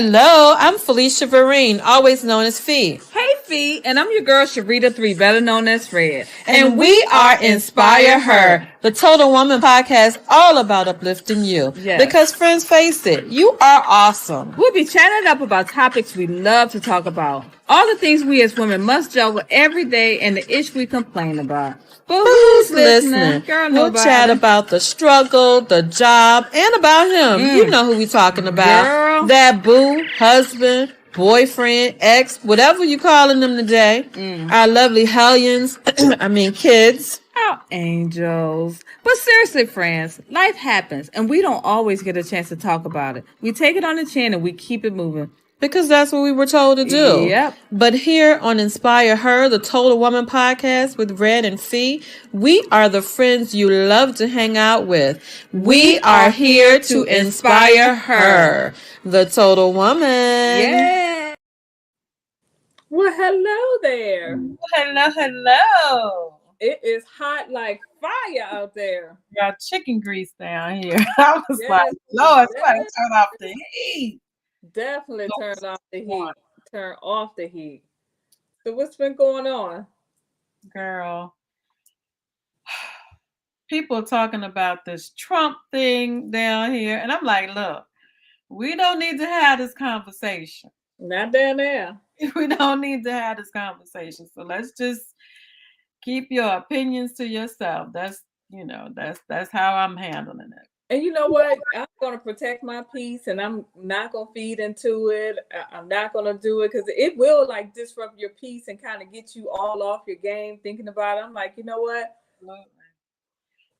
Hello, I'm Felicia Vereen, always known as Fee. Hey, Fee, and I'm your girl, Sharita 3, better known as Fred. And we are Inspire Her, the Total Woman podcast, all about uplifting you. Yes. Because friends, face it, you are awesome. We'll be chatting up about topics we love to talk about. All the things we as women must juggle every day and the ish we complain about. But who's listening? Girl, we'll chat about the struggle, the job, and about him. You know who we talking about. Girl. That boo, husband, boyfriend, ex, whatever you calling them today. Our lovely hellions, kids. Our angels. But seriously, friends, life happens, and we don't always get a chance to talk about it. We take it on the chin and we keep it moving. Because that's what we were told to do. Yep. But here on Inspire Her, the Total Woman podcast with Red and Fee, we are the friends you love to hang out with. We are here to inspire her, the Total Woman. Yeah. Well, hello there. Hello. It is hot like fire out there. Got chicken grease down here. I was like, Lord, somebody turn off the heat. Definitely turn off the heat. Turn off the heat. So what's been going on? Girl. People talking about this Trump thing down here. And I'm like, look, we don't need to have this conversation. Not down there. We don't need to have this conversation. So let's just keep your opinions to yourself. That's how I'm handling it. And you know what? I'm going to protect my peace, and I'm not going to feed into it. I'm not going to do it because it will disrupt your peace and kind of get you all off your game thinking about it. I'm like, you know what?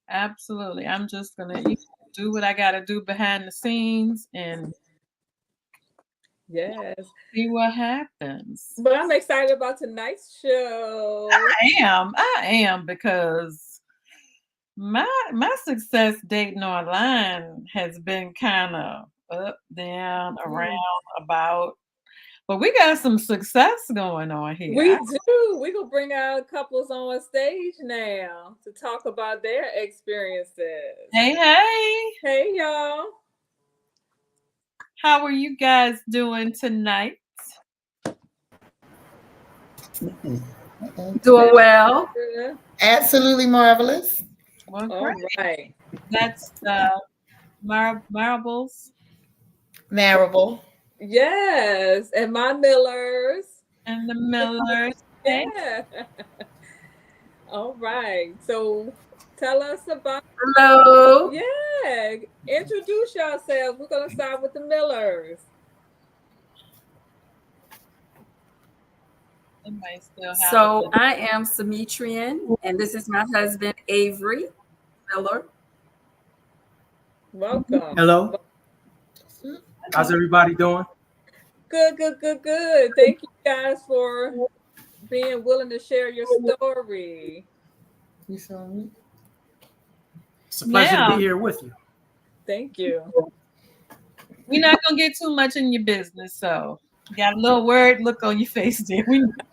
Absolutely. I'm just going to do what I got to do behind the scenes and see what happens. But I'm excited about tonight's show. I am because my success dating online has been kind of up, down, around, about. But we got some success going on here. We do. We're going to bring our couples on stage now to talk about their experiences. Hey, y'all. How are you guys doing tonight? Doing well. Absolutely marvelous. Well, all right. That's Marbles. Marable. Yes. And my Millers. And the Millers. Yeah. All right. So tell us about. Hello. Yeah. Introduce yourselves. We're going to start with the Millers. So I am Sametrian, and this is my husband, Avery Miller. Welcome. Hello. How's everybody doing? Good. Thank you guys for being willing to share your story. It's a pleasure to be here with you. Thank you. We're not going to get too much in your business, so you got a little worried look on your face there.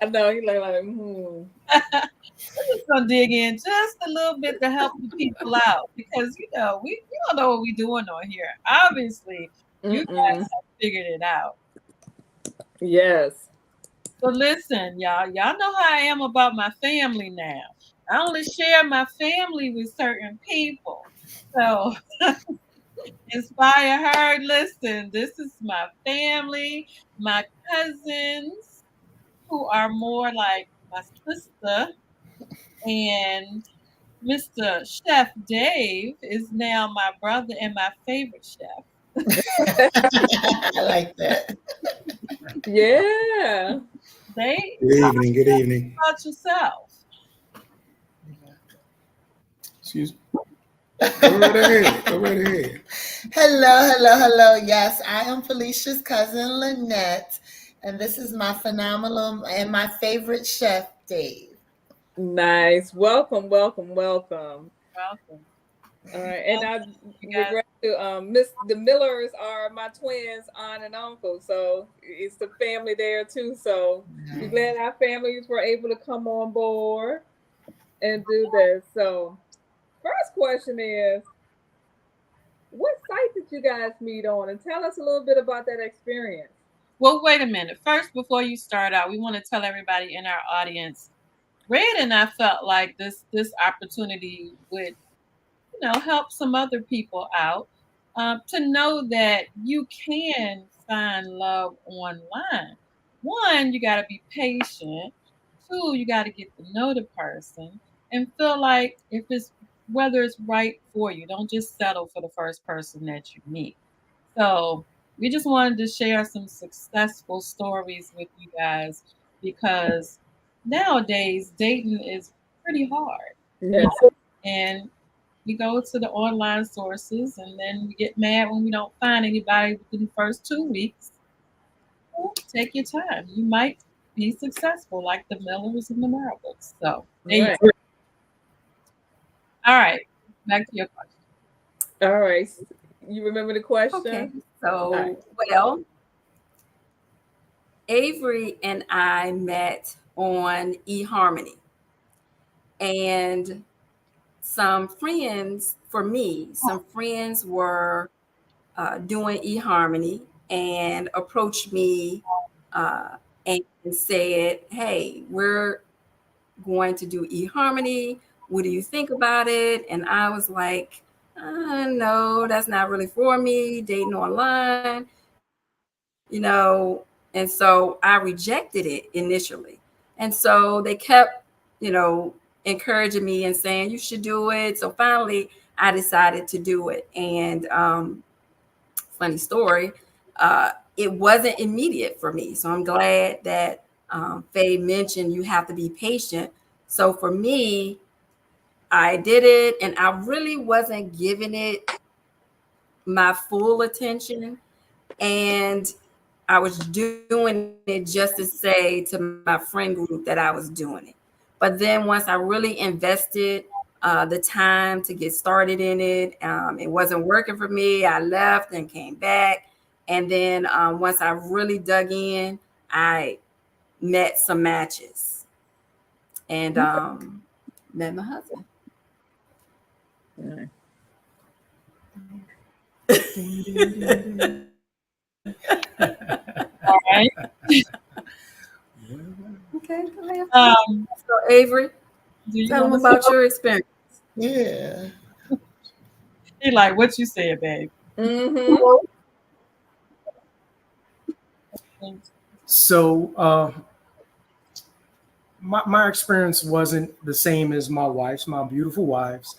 I know, you like, We're just going to dig in just a little bit to help the people out because, we don't know what we're doing on here. Obviously, you guys have figured it out. Yes. So listen, y'all know how I am about my family now. I only share my family with certain people. So Inspire Her. Listen, this is my family, my cousins, who are more like my sister, and Mr. Chef Dave is now my brother and my favorite chef. I like that. Yeah. Good evening. About yourself. Excuse me. Go right ahead. Hello. Yes, I am Felicia's cousin, Lynette, and this is my phenomenal and my favorite chef, Dave. Nice. Welcome. All right, and I regret to miss the Millers are my twins, aunt and uncle, so it's the family there too. So we're glad our families were able to come on board and do this. So first question is, what site did you guys meet on? And tell us a little bit about that experience. Well, wait a minute. First, before you start out, we want to tell everybody in our audience, Red and I felt like this opportunity would, help some other people out, to know that you can find love online. One, you got to be patient. Two, you got to get to know the person and feel like whether it's right for you. Don't just settle for the first person that you meet. So we just wanted to share some successful stories with you guys, because nowadays dating is pretty hard. Yes. And we go to the online sources and then we get mad when we don't find anybody within the first 2 weeks. Well, take your time. You might be successful like the Millers and the Marbles. So there you Right. go. All right. Back to your question. All right. You remember the question? Okay. So, right. well, Avery and I met on eHarmony. And some friends were doing eHarmony and approached me and said, hey, we're going to do eHarmony. What do you think about it? And I was like, no, that's not really for me, dating online, and so I rejected it initially. And so they kept, encouraging me and saying, you should do it. So finally I decided to do it. And funny story, it wasn't immediate for me. So I'm glad that Faye mentioned you have to be patient. So for me, I did it and I really wasn't giving it my full attention. And I was doing it just to say to my friend group that I was doing it. But then once I really invested the time to get started in it, it wasn't working for me. I left and came back. And then once I really dug in, I met some matches and met my husband. Right. All right. Okay. Um, So Avery, do you tell them want about your experience. Yeah. He like what you said, babe. Mm-hmm. So my experience wasn't the same as my wife's, my beautiful wife's.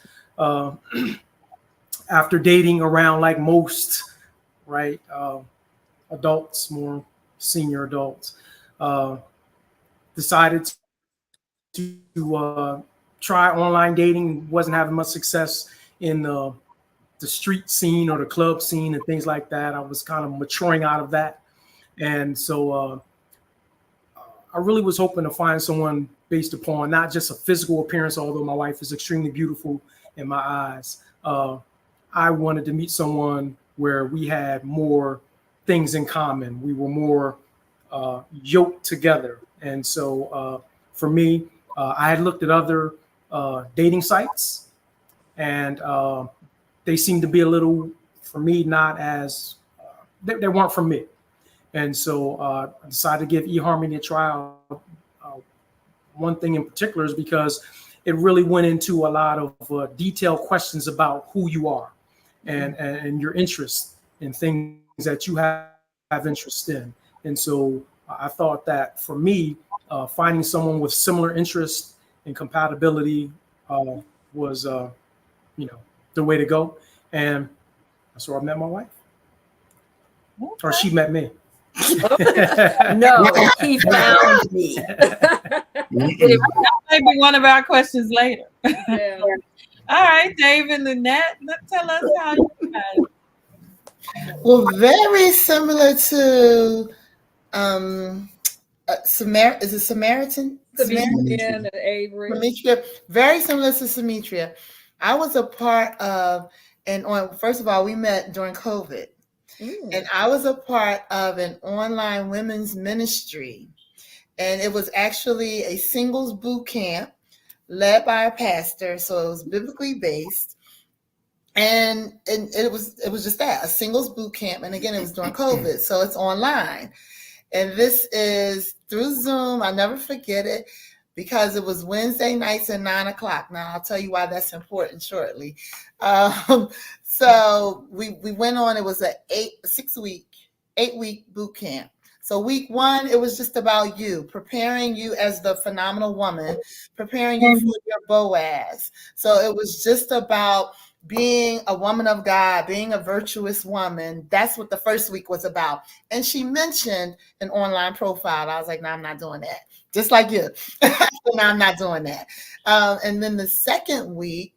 After dating around like most, right, adults, more senior adults, decided to try online dating. Wasn't having much success in the street scene or the club scene and things like that. I was kind of maturing out of that. And so I really was hoping to find someone based upon not just a physical appearance, although my wife is extremely beautiful in my eyes. I wanted to meet someone where we had more things in common. We were more yoked together. And so for me, I had looked at other dating sites, and they seemed to be a little, for me, not as, they weren't for me. And so I decided to give eHarmony a try. One thing in particular is because it really went into a lot of detailed questions about who you are and your interests in things that you have interest in. And so I thought that for me, finding someone with similar interests and compatibility was, the way to go. And that's where I met my wife. Or she met me. No, he found me. That may be one of our questions later. Yeah. All right, Dave and Lynette, tell us how you guys. Well, very similar to is it Samaritan? Sametrian and Avery. Sametrian, very similar to Sametria. I was a part of, first of all, we met during COVID. And I was a part of an online women's ministry. And it was actually a singles boot camp led by a pastor. So it was biblically based. And it was just that, a singles boot camp. And again, it was during COVID. So it's online. And this is through Zoom. I'll never forget it because it was Wednesday nights at 9:00. Now, I'll tell you why that's important shortly. So we went on, it was an 8-week boot camp. So week 1, it was just about you, preparing you as the phenomenal woman, preparing you for your Boaz. So it was just about being a woman of God, being a virtuous woman. That's what the first week was about. And she mentioned an online profile. I was like, no, I'm not doing that. Just like you. No, I'm not doing that. And then the second week,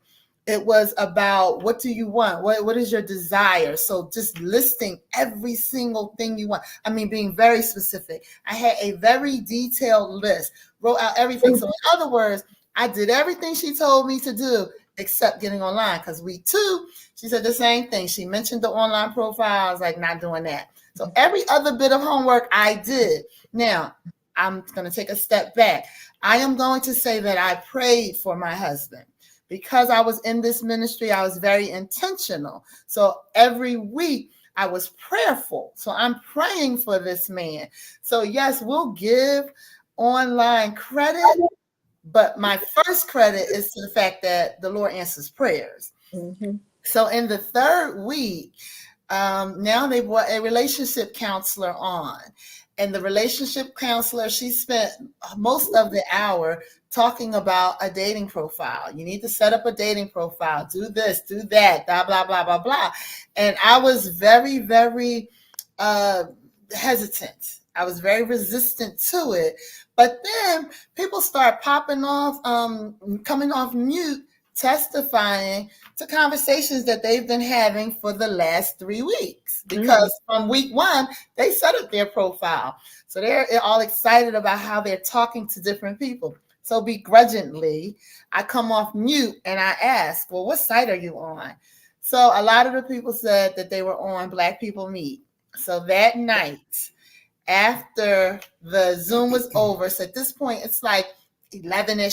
it was about what do you want? What is your desire? So just listing every single thing you want. I mean, being very specific. I had a very detailed list, wrote out everything. So in other words, I did everything she told me to do except getting online, because week 2, she said the same thing. She mentioned the online profile. I was like, not doing that. So every other bit of homework I did. Now, I'm going to take a step back. I am going to say that I prayed for my husband. Because I was in this ministry, I was very intentional. So every week I was prayerful. So I'm praying for this man. So yes, we'll give online credit, but my first credit is to the fact that the Lord answers prayers. Mm-hmm. So in the third week, now they brought a relationship counselor on. And the relationship counselor, she spent most of the hour talking about a dating profile. You need to set up a dating profile, do this, do that, blah, blah, blah, blah, blah. And I was very, very hesitant. I was very resistant to it. But then people start popping off, coming off mute, testifying to conversations that they've been having for the last 3 weeks. Because from week 1, they set up their profile. So they're all excited about how they're talking to different people. So begrudgingly, I come off mute and I ask, well, what site are you on? So a lot of the people said that they were on Black People Meet. So that night, after the Zoom was over, so at this point, it's like 11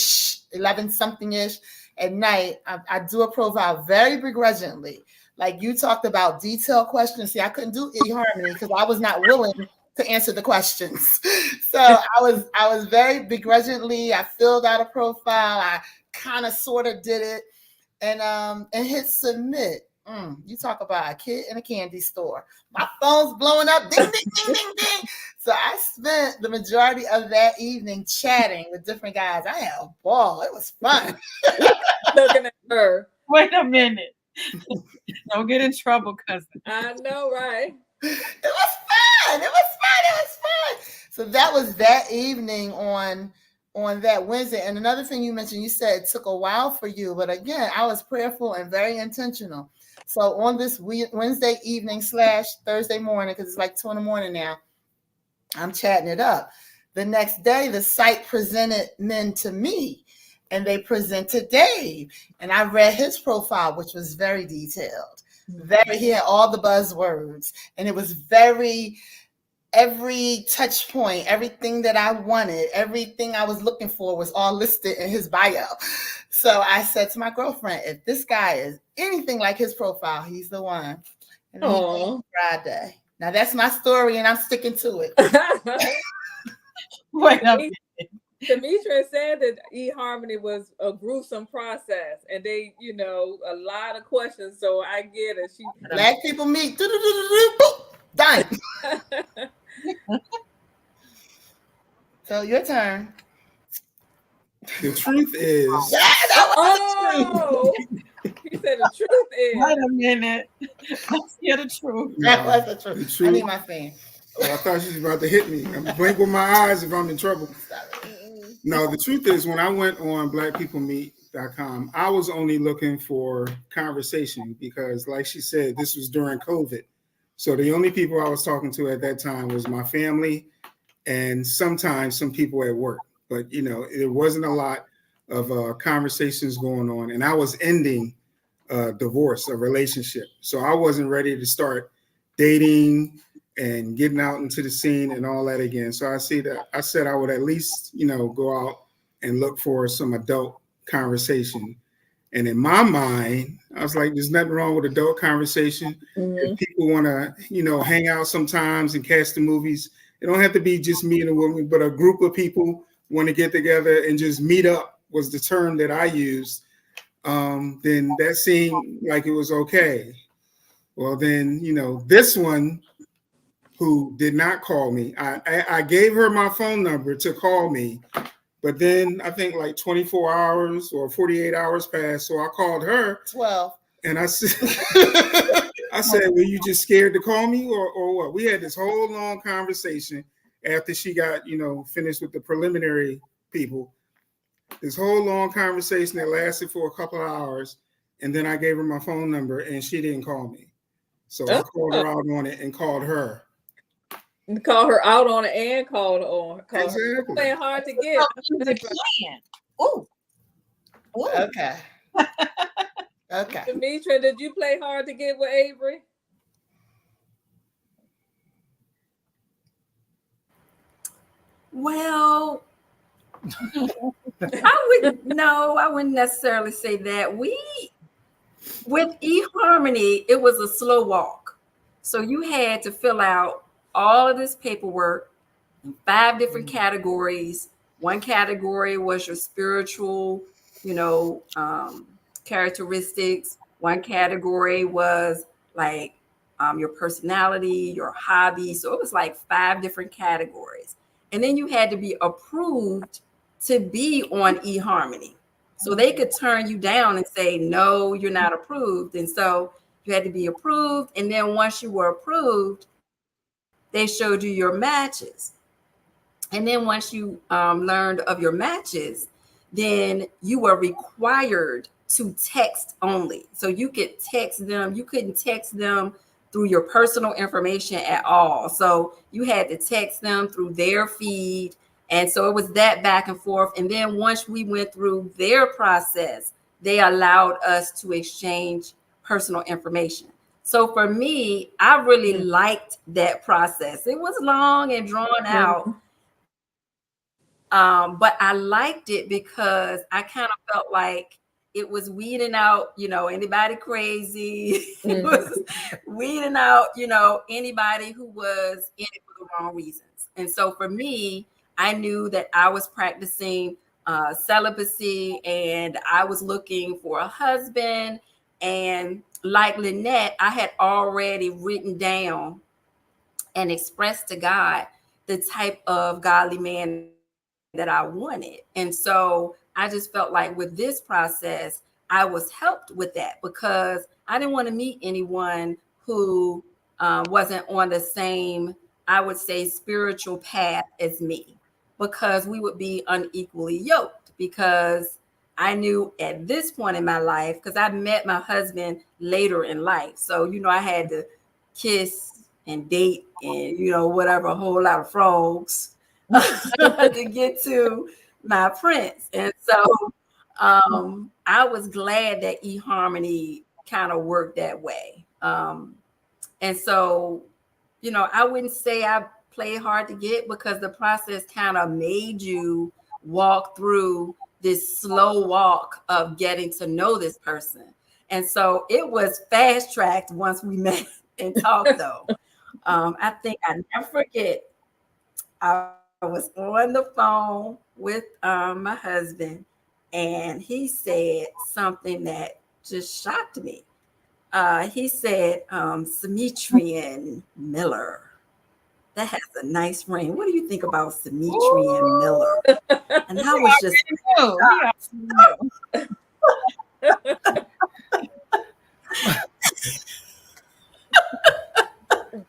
something-ish at night, I do a profile very begrudgingly. Like you talked about detailed questions. See, I couldn't do eHarmony because I was not willing to answer the questions. So I was very begrudgingly, I filled out a profile. I kind of sort of did it and hit submit. You talk about a kid in a candy store. My phone's blowing up, ding, ding, ding, ding, ding. So I spent the majority of that evening chatting with different guys. I had a ball. It was fun. Looking at her. Wait a minute. Don't get in trouble, cousin. I know, right? It was fun. It was fun. So that was that evening on that Wednesday. And another thing you mentioned, you said it took a while for you, but again, I was prayerful and very intentional. So on this Wednesday evening / Thursday morning, because it's like 2 a.m. now, I'm chatting it up. The next day, the site presented men to me, and they presented Dave. And I read his profile, which was very detailed. He had all the buzzwords, and it was every touch point, everything that I wanted, everything I was looking for was all listed in his bio. So I said to my girlfriend, if this guy is anything like his profile, he's the one. And then he came Friday. Now that's my story, and I'm sticking to it. Wait a minute. Demetria said that eHarmony was a gruesome process, and they, a lot of questions. So I get it. Black People Meet. Done. So your turn. The truth is. Yeah, that was the truth. He said the truth is. Wait a minute. Let's hear the truth. That was the truth. I need my fan. Oh, I thought she was about to hit me. I'm blink with my eyes if I'm in trouble. No, the truth is, when I went on blackpeoplemeet.com, I was only looking for conversation because, like she said, this was during COVID. So the only people I was talking to at that time was my family and sometimes some people at work. But, it wasn't a lot of conversations going on. And I was ending a divorce, a relationship. So I wasn't ready to start dating and getting out into the scene and all that again. So I said I would at least, go out and look for some adult conversation. And in my mind, I was like, there's nothing wrong with adult conversation. Mm-hmm. If people want to, hang out sometimes and catch the movies, it don't have to be just me and a woman, but a group of people want to get together and just meet up was the term that I used. Then that seemed like it was okay. Well, then, this one who did not call me, I gave her my phone number to call me, but then I think like 24 hours or 48 hours passed. So I called her 12. and I said, were you just scared to call me or what? We had this whole long conversation after she got, finished with the preliminary people. This whole long conversation that lasted for a couple of hours. And then I gave her my phone number and she didn't call me. So I called her out on it and called her. Call her out on it and called on. Exactly. Her. Playing hard to get. Ooh. Okay. Okay. Sametrian, did you play hard to get with Avery? Well, I wouldn't necessarily say that. With eHarmony, it was a slow walk. So you had to fill out all of this paperwork in 5 different categories. One category was your spiritual, characteristics. One category was like your personality, your hobby. So it was like 5 different categories. And then you had to be approved to be on eHarmony. So they could turn you down and say, no, you're not approved. And so you had to be approved. And then once you were approved, they showed you your matches. And then once you learned of your matches, then you were required to text only. So you could text them. You couldn't text them through your personal information at all. So you had to text them through their feed. And so it was that back and forth. And then once we went through their process, they allowed us to exchange personal information. So for me, I really liked that process. It was long and drawn out. But I liked it because I kind of felt like it was weeding out, anybody crazy. It was weeding out, anybody who was in it for the wrong reasons. And so for me, I knew that I was practicing celibacy and I was looking for a husband. And like Lynette, I had already written down and expressed to God the type of godly man that I wanted. And so I just felt like with this process, I was helped with that because I didn't want to meet anyone who wasn't on the same, I would say, spiritual path as me, because we would be unequally yoked. Because I knew at this point in my life, because I met my husband later in life. So, I had to kiss and date and, whatever, a whole lot of frogs to get to my prince. And so I was glad that eHarmony kind of worked that way. And so, I wouldn't say I played hard to get because the process kind of made you walk through this slow walk of getting to know this person. And so it was fast tracked once we met and talked though. I think I never forget, I was on the phone with my husband and he said something that just shocked me. He said, Sametrian Miller. That has a nice ring. What do you think about Sametrian Miller? And I was just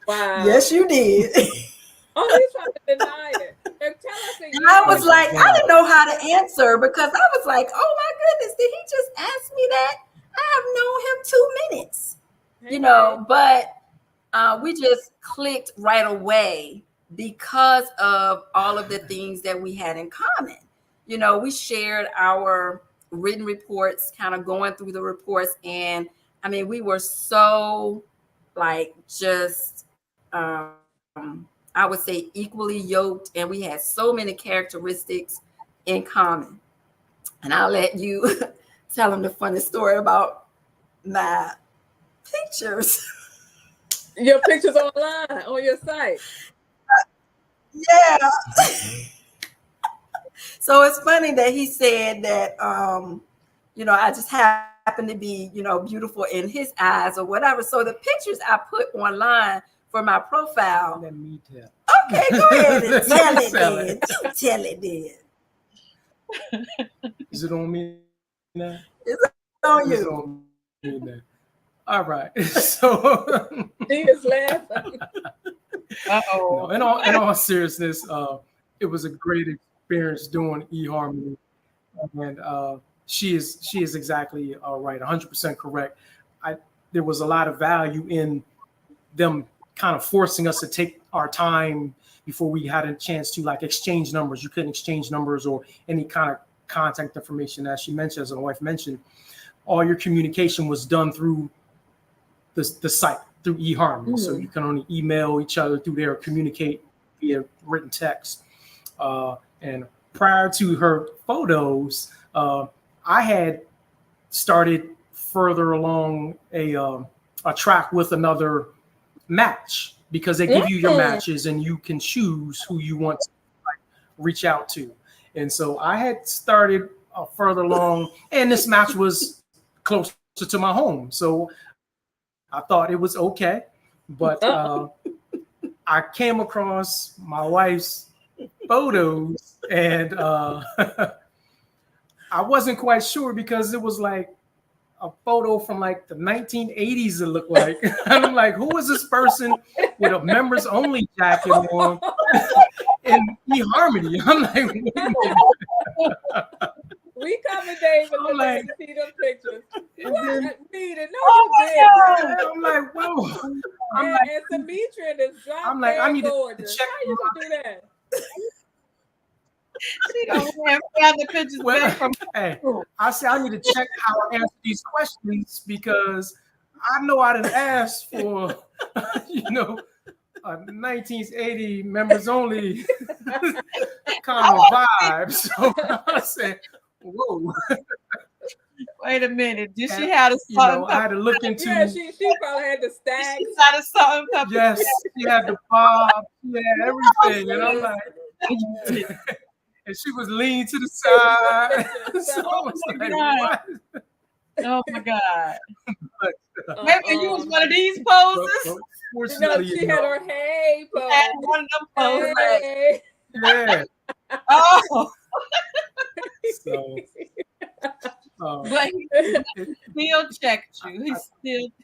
wow. Yes, you did. Oh, he's trying to deny it. And tell us And I was like, I didn't know how to answer because I was like, oh my goodness, did he just ask me that? I have known him 2 minutes, but we just clicked right away because of all of the things that we had in common. We shared our written reports, kind of going through the reports. And I mean, we were so just, I would say equally yoked, and we had so many characteristics in common. And I'll let you tell them the funny story about my pictures. Your pictures online on your site. Yeah. So it's funny that he said that, I just happen to be, beautiful in his eyes or whatever. So the pictures I put online for my profile. Let me tell. Okay, go ahead and tell it Tell then. it. You tell it then. Is it on me now? It's on It's you. on me now. All right. So She is laughing. Uh-oh. no, in all seriousness, it was a great experience doing eHarmony, and she is exactly right, 100% correct. There was a lot of value in them kind of forcing us to take our time before we had a chance to like exchange numbers. You couldn't exchange numbers or any kind of contact information, as she mentioned, as my wife mentioned. All your communication was done through the site, through eHarmony. So you can only email each other through there or communicate via written text. And prior to her photos, I had started further along a track with another match, because they give you your matches and you can choose who you want to reach out to. And so I had started further along, and this match was closer to my home. So I thought it was okay. But I came across my wife's photos, and I wasn't quite sure, because it was like a photo from like the 1980s, it looked like. And I'm like, who is this person with a members only jacket on in eHarmony? I'm like, wait a minute. We coming, Dave, and like, to see them pictures. What? then- Nita, no, you didn't. I'm like, whoa. And Sametrian is drop I'm like, I need to gorgeous. check How you gonna do that? She don't have the pictures back from Hey, I said I need to check how I answer these questions, because I know I didn't ask for, a 1980 members only kind of vibe. So I said, whoa. Wait a minute. Did she And, have a salt and I had pepper? to look into. Yeah, she probably had the stacks. She had a salt and pepper. Yes, she had the bob, she had everything, and I'm like, and she was leaning to the side. So I was like, what? Oh my God. But, Maybe you was one of these poses. fortunately, She had her hey pose. Had one of them poses. Hey. yeah. Oh, So, but he still checked you.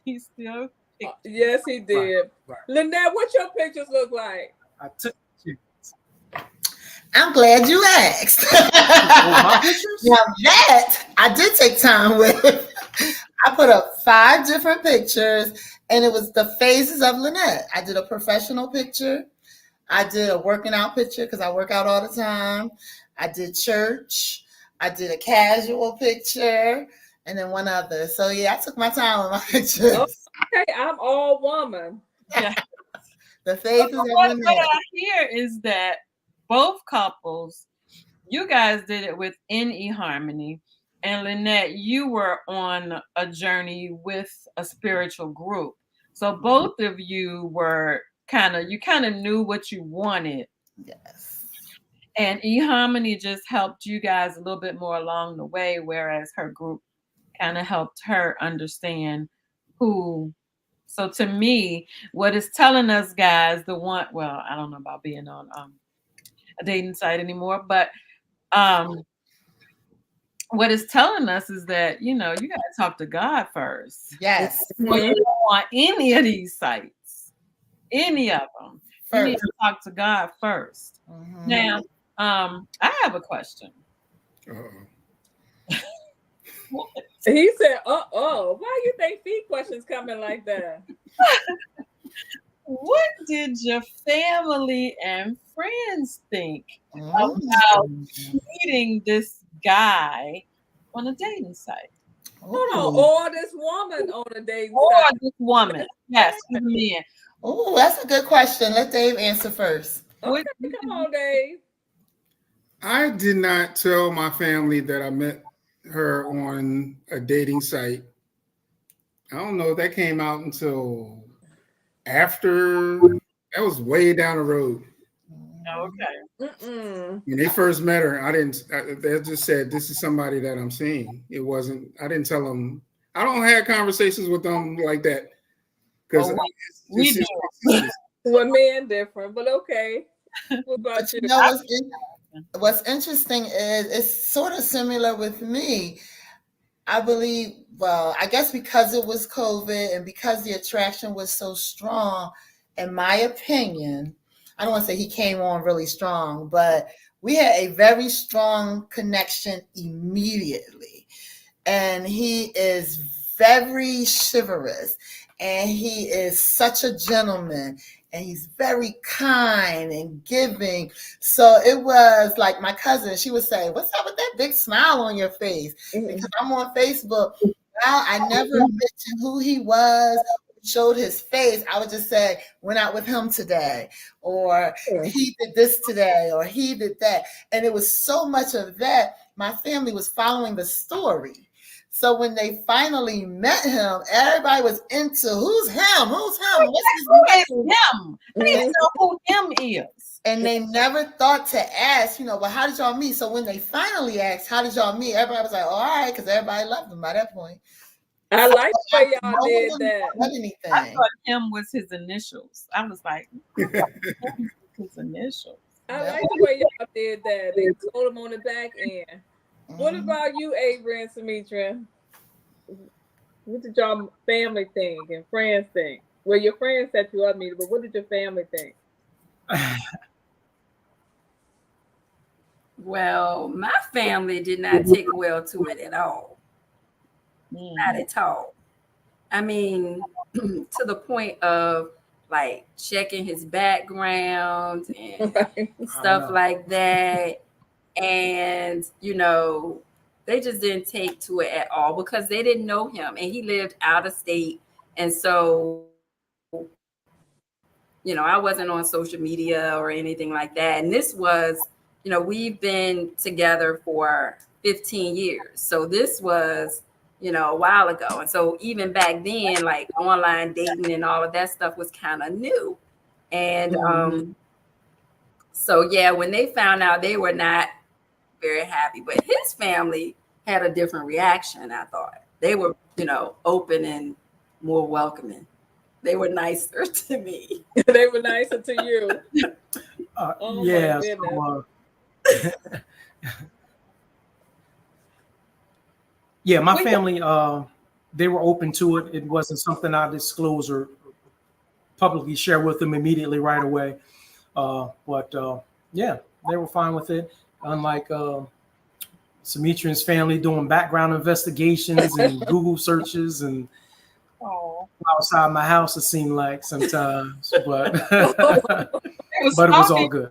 He still picked you. Yes, he did. right. Lynette, what your pictures look like? I took I'm glad you asked. my pictures. Now that I did take time with. I put up 5 different pictures, and it was the phases of Lynette. I did a professional picture. I did a working out picture, because I work out all the time. I did church. I did a casual picture, and then one other. So yeah, I took my time with my pictures. Okay, I'm all woman. Yeah. The phases of What Lynette. I hear is that both couples, you guys did it within eHarmony, and Lynette, you were on a journey with a spiritual group. So both of you were kind of knew what you wanted. Yes. And eHarmony just helped you guys a little bit more along the way, whereas her group kind of helped her understand who. So to me, what it's telling us, guys, I don't know about being on a dating site anymore, but what it's telling us is that, you got to talk to God first. Yes. Before you go on any of these sites, any of them, you need to talk to God first. Mhm. Now, I have a question. He said, why you think feed questions coming like that? What did your family and friends think Mhm. about meeting this guy on a dating site? Hold on, or this woman on a dating Or site. this woman. Yes, the man. Oh, that's a good question. Let Dave answer first. Okay, come on, Dave. I did not tell my family that I met her on a dating site. I don't know if that came out until after. That was way down the road. Okay. When they first met her, they just said, this is somebody that I'm seeing. It wasn't, I didn't tell them, I don't have conversations with them like that. Because we do. Well, men different, but okay. What about you? What's interesting is it's sort of similar with me. I believe, well, I guess because it was COVID and because the attraction was so strong, in my opinion, I don't want to say he came on really strong, but we had a very strong connection immediately. And he is very chivalrous, and he is such a gentleman, and he's very kind and giving. So it was like my cousin, she would say, what's up with that big smile on your face? Because I'm on Facebook. Well, I never mentioned who he was, showed his face. I would just say, went out with him today, or he did this today, or he did that. And it was so much of that. My family was following the story. So when they finally met him, everybody was into who's him? Who's him? What's his name? Him. I didn't know who him is. And they never thought to ask, well, how did y'all meet? So when they finally asked, how did y'all meet? Everybody was like, all right, because everybody loved him by that point. I like the way y'all did that. I thought him was his initials. I was like, his initials. I like the way y'all did that. They told him on the back end. What about you, Avery and Sametrian? What did your family think and friends think? Well, your friends set you up, but what did your family think? Well, my family did not take well to it at all. Not at all. I mean, to the point of like checking his background and stuff like that. And, they just didn't take to it at all because they didn't know him and he lived out of state. And so, I wasn't on social media or anything like that. And this was, we've been together for 15 years. So this was, a while ago. And so even back then, like online dating and all of that stuff was kind of new. And so, yeah, when they found out, they were not very happy, but his family had a different reaction. I thought they were, open and more welcoming. They were nicer to me. They were nicer to you. Yeah. Yeah, my family, they were open to it. It wasn't something I disclosed or publicly share with them immediately right away. But yeah, they were fine with it. Unlike Sametrian's family doing background investigations and Google searches and outside my house, it seemed like sometimes, but it was all good.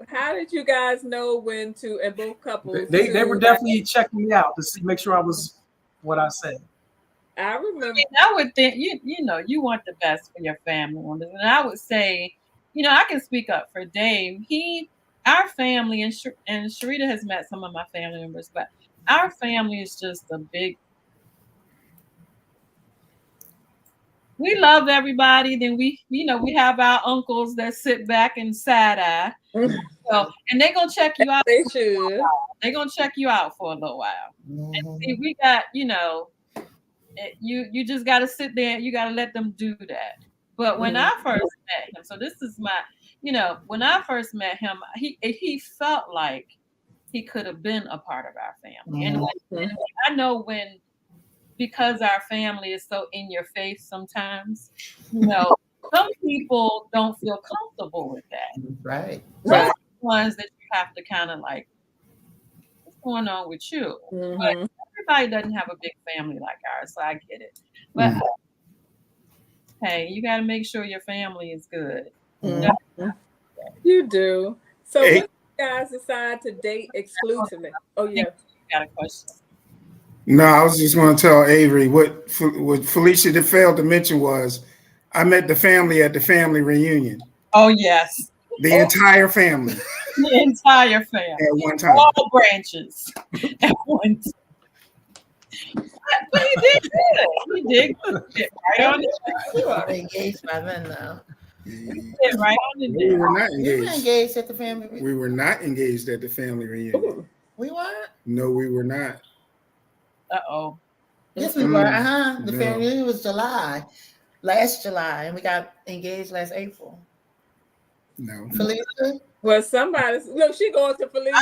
How did you guys know when to, and both couples? They were definitely checking me out to make sure I was what I said. I remember. I would think you want the best for your family members, and I would say, I can speak up for Dave. Our family, and Sharita has met some of my family members, but our family is just a big. We love everybody. Then we have our uncles that sit back and side eye. So, and they're gonna check you out. They should. They're gonna check you out for a little while. And see, we got, you just gotta sit there. You gotta let them do that. But when I first met him, so this is my, when I first met him, he felt like he could have been a part of our family. And I know because our family is so in your face sometimes, some people don't feel comfortable with that. Right. Those are the ones that you have to kind of like, what's going on with you? But everybody doesn't have a big family like ours, so I get it. But hey, you got to make sure your family is good. You do. So when you guys decide to date exclusively? Oh, yeah. You got a question. No, I was just going to tell Avery what Felicia failed to mention was I met the family at the family reunion. Oh, yes. The entire family. The entire family. At one time. All branches at one time. But he did good. He did good. Right on the You are engaged by then, though. Fit right on in We there. were not We were engaged. engaged at the family. We were not engaged at the family reunion. Ooh. We weren't. No, we were not. Uh-oh. Yes, we were. Mm, The no. family reunion was last July, and we got engaged last April. No. Felicia, Well, somebody look. She going to Felicia.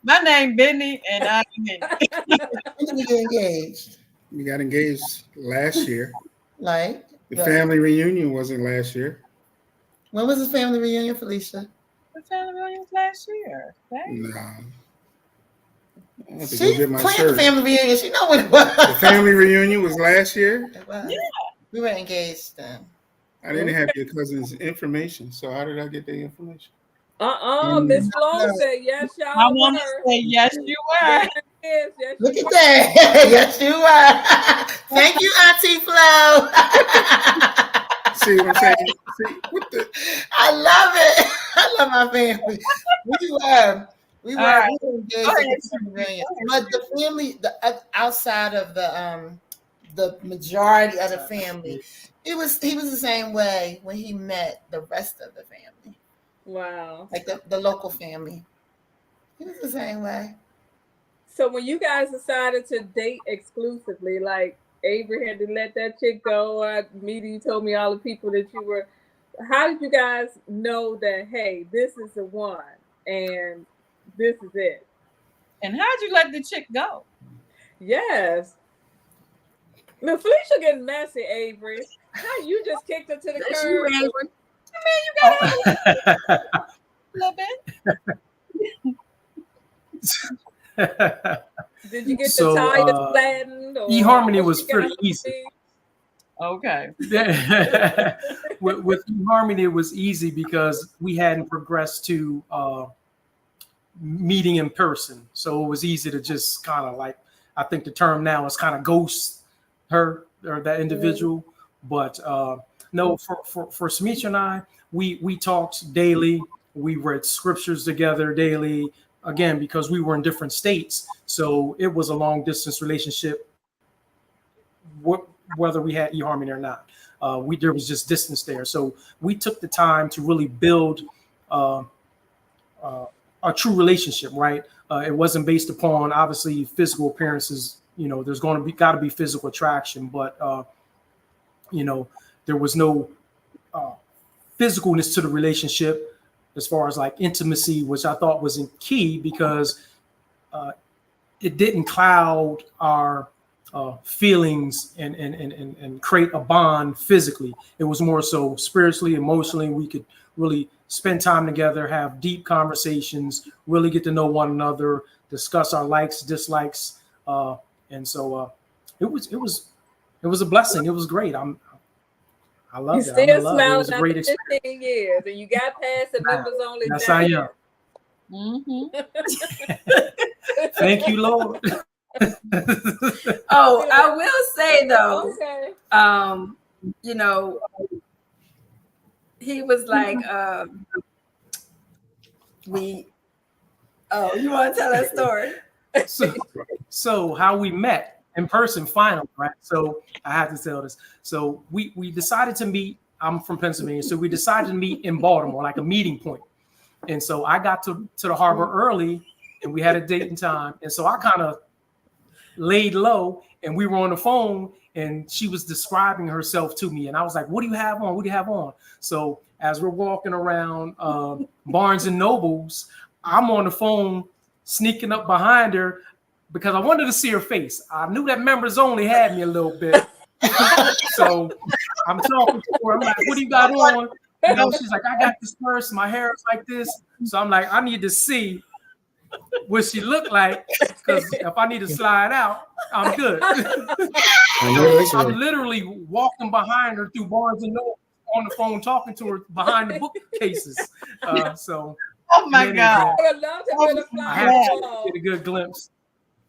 My name Benny, and I'm Minnie. when did we get engaged? We got engaged last year. Like The what? family reunion wasn't last year. When was the family reunion, Felicia? The family reunion was last year. Dang. No. I have to She go get my planned the shirt. family reunion. She know what it was. The family reunion was last year. It was. Yeah. We were engaged then. I didn't have your cousin's information, so how did I get the information? Miss Flo said yes, y'all I want to were. say yes, you were. Yes, yes, Look you at were. that. Yes, you are. Thank you, Auntie Flo. See what I'm saying? See, what the? I love it. I love my family. We were. We were, All right. we were engaged Go at ahead, the family reunion. But the family, outside of the majority of the family, he was the same way when he met the rest of the family, Wow. like the local family. He was the same way. So when you guys decided to date exclusively, like Avery had to let that chick go, you told me all the people that you were. How did you guys know that, hey, this is the one and this is it? And how'd you let the chick go? Yes. Now, Felicia getting messy, Avery. How you just kicked her to the That's curb? you, Avery. A little bit. Did you get So, the tires flattened? Or eHarmony what was you got pretty to easy. do? Okay. with eHarmony, it was easy because we hadn't progressed to meeting in person. So it was easy to just kind of like, I think the term now is kind of ghost her or that individual. But no, for Sametrian and I, we talked daily. We read scriptures together daily, again, because we were in different states. So it was a long distance relationship, whether we had eHarmony or not. There was just distance there. So we took the time to really build a true relationship, right? It wasn't based upon obviously physical appearances. You know, there's going to got to be physical attraction, but you know, there was no physicalness to the relationship as far as like intimacy, which I thought was key because it didn't cloud our feelings and create a bond physically. It was more so spiritually, emotionally. We could really spend time together, have deep conversations, really get to know one another, discuss our likes, dislikes, and so it was a blessing. It was great. I love it. You I'm in still love. It smiling was a great after experience. 15 years, and you got past the members only. Yes, I am. Mm-hmm. Thank you, Lord. Oh, I will say though, Okay. you know, he was like, you want to tell that story? So how we met in person finally, right? So I have to tell this. So we decided to meet. I'm from Pennsylvania, so we decided to meet in Baltimore, like a meeting point. And so I got to the harbor early, and we had a date and time. And so I kind of laid low, and we were on the phone, and she was describing herself to me, and I was like, "What do you have on? What do you have on?" So as we're walking around Barnes and Nobles, I'm on the phone, sneaking up behind her because I wanted to see her face. I knew that members only had me a little bit. So I'm talking to her. I'm like, "What do you got on?" You know, she's like, "I got this purse. My hair is like this." So I'm like, "I need to see what she looked like, because if I need to slide out, I'm good." I'm literally walking behind her through Barnes and Noble on the phone, talking to her behind the bookcases. So, Oh my God! I would love to be the I fly had on the to wall. get a good glimpse.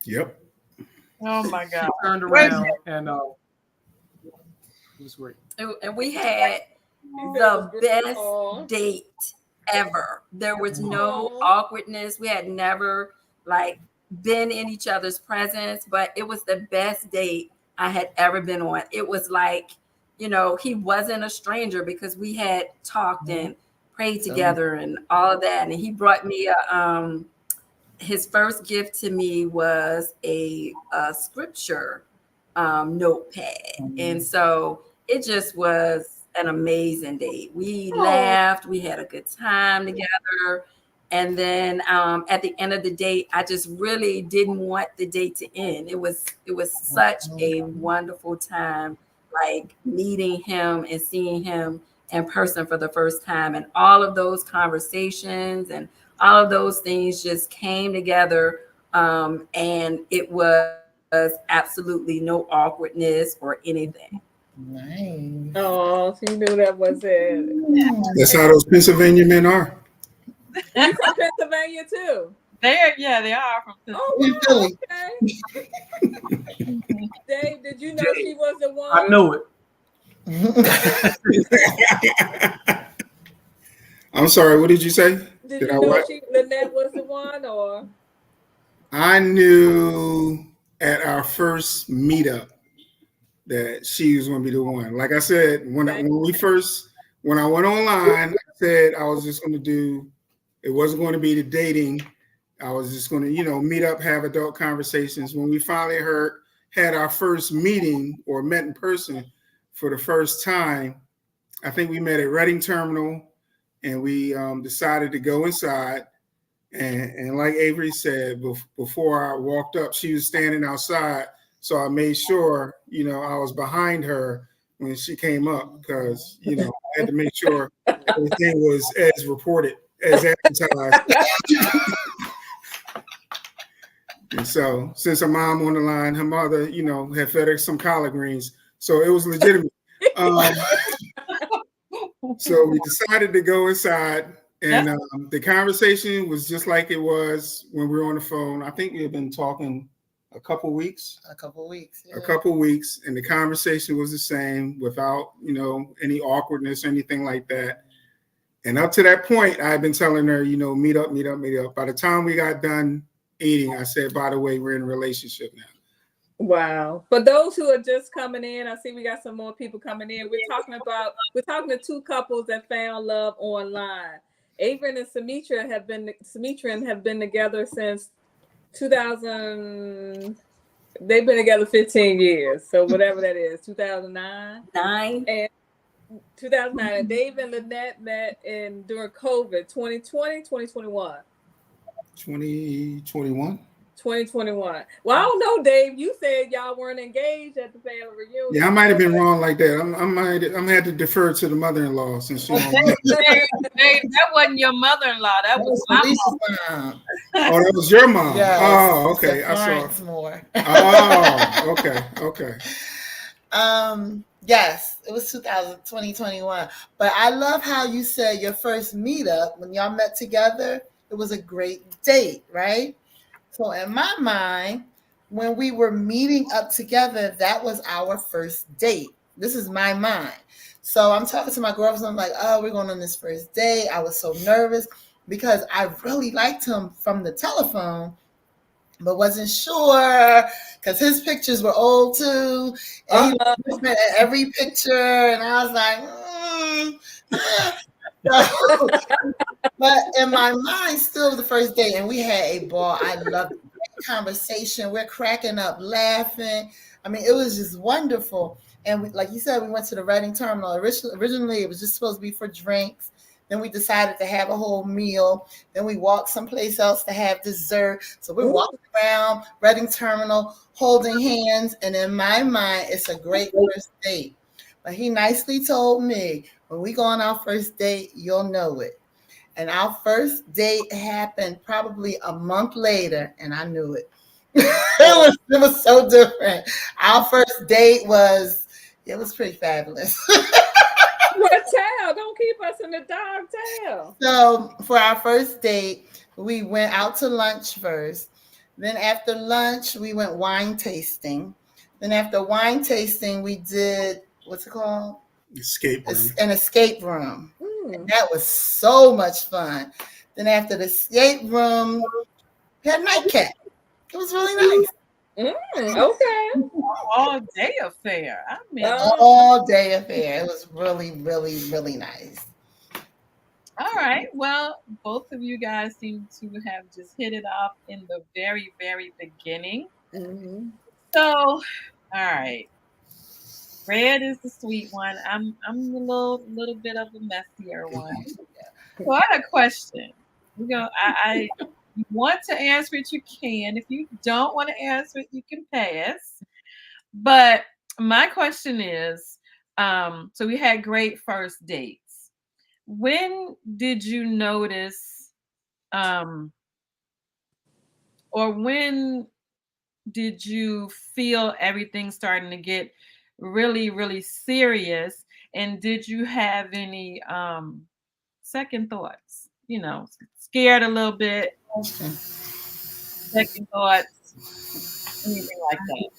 Yep. Oh my God! She turned around and it was great. And we had the best date ever. There was no awkwardness. We had never like been in each other's presence, but it was the best date I had ever been on. It was like you know, he wasn't a stranger because we had talked and prayed together and all of that. And he brought me his first gift to me was a scripture notepad. And so it just was an amazing date. We laughed, we had a good time together. And then at the end of the date, I just really didn't want the date to end. It was such a wonderful time, like meeting him and seeing him in person for the first time. And all of those conversations and all of those things just came together. And it was absolutely no awkwardness or anything. Nice. Oh, so you knew that was it. That's how those Pennsylvania men are. You from Pennsylvania too? They are from Pennsylvania. Oh, wow, okay. Dave, did you know she was the one? I know it. I'm sorry, what did you say? Did you know Lynette was the one, or? I knew at our first meetup that she was going to be the one. Like I said, when I went online, I said I was just going to do. It wasn't going to be the dating. I was just going to, you know, meet up, have adult conversations. When we finally had our first meeting or met in person for the first time, I think we met at Reading Terminal, and we decided to go inside. And like Avery said, before I walked up, she was standing outside. So I made sure, you know, I was behind her when she came up because, you know, I had to make sure everything was as reported, as advertised. And so since her mom on the line, her mother, you know, had fed her some collard greens. So it was legitimate. So we decided to go inside, and the conversation was just like it was when we were on the phone. I think we had been talking a couple weeks. Yeah. A couple weeks, and the conversation was the same without, you know, any awkwardness or anything like that. And up to that point, I had been telling her, you know, meet up. By the time we got done eating, I said, by the way, we're in a relationship now. Wow. For those who are just coming in, I see we got some more people coming in. We're talking to two couples that found love online. Avery and Sametrian have been together since 2000. They've been together 15 years. So whatever that is, 2009. 2009. And Dave and Lynette met during COVID, 2020, 2021. 2021. 2021. Well, I don't know, Dave. You said y'all weren't engaged at the family reunion. Yeah, I might have been wrong like that. I'm had to defer to the mother-in-law since she. Dave, that wasn't your mother-in-law. That was my mom. Oh, that was your mom. Yeah. Oh, okay. I saw. More. Oh, okay. Yes, it was 2021. But I love how you said your first meetup when y'all met together. It was a great date, right? So in my mind, when we were meeting up together, that was our first date. This is my mind. So I'm talking to my girlfriend. I'm like, oh, we're going on this first date. I was so nervous because I really liked him from the telephone, but wasn't sure because his pictures were old too. And he was different in every picture. And I was like, but in my mind, still the first date, and we had a ball. I loved the conversation. We're cracking up, laughing. I mean, it was just wonderful. And like you said, we went to the Reading Terminal. Originally, it was just supposed to be for drinks. Then we decided to have a whole meal. Then we walked someplace else to have dessert. So we're walking around Reading Terminal, holding hands. And in my mind, it's a great first date. But he nicely told me, when we go on our first date, you'll know it. And our first date happened probably a month later, and I knew it. It was so different. Our first date was pretty fabulous. Well, tell, don't keep us in the dark, tell. So for our first date, we went out to lunch first. Then after lunch, we went wine tasting. Then after wine tasting, we did, what's it called? Escape room. An escape room. And that was so much fun. Then after the escape room, we had a nightcap. It was really nice. Okay. All day affair. I mean, All day affair. It was really, really, really nice. all right. Well, both of you guys seem to have just hit it off in the very, very beginning. Mm-hmm. So, all right. Red is the sweet one. I'm a little bit of a messier one. So I had a question. I you want to answer it, you can. If you don't want to answer it, you can pass. But my question is, so we had great first dates. When did you notice, or when did you feel everything starting to get really, really serious? And did you have any second thoughts? You know, scared a little bit, second thoughts, anything like that?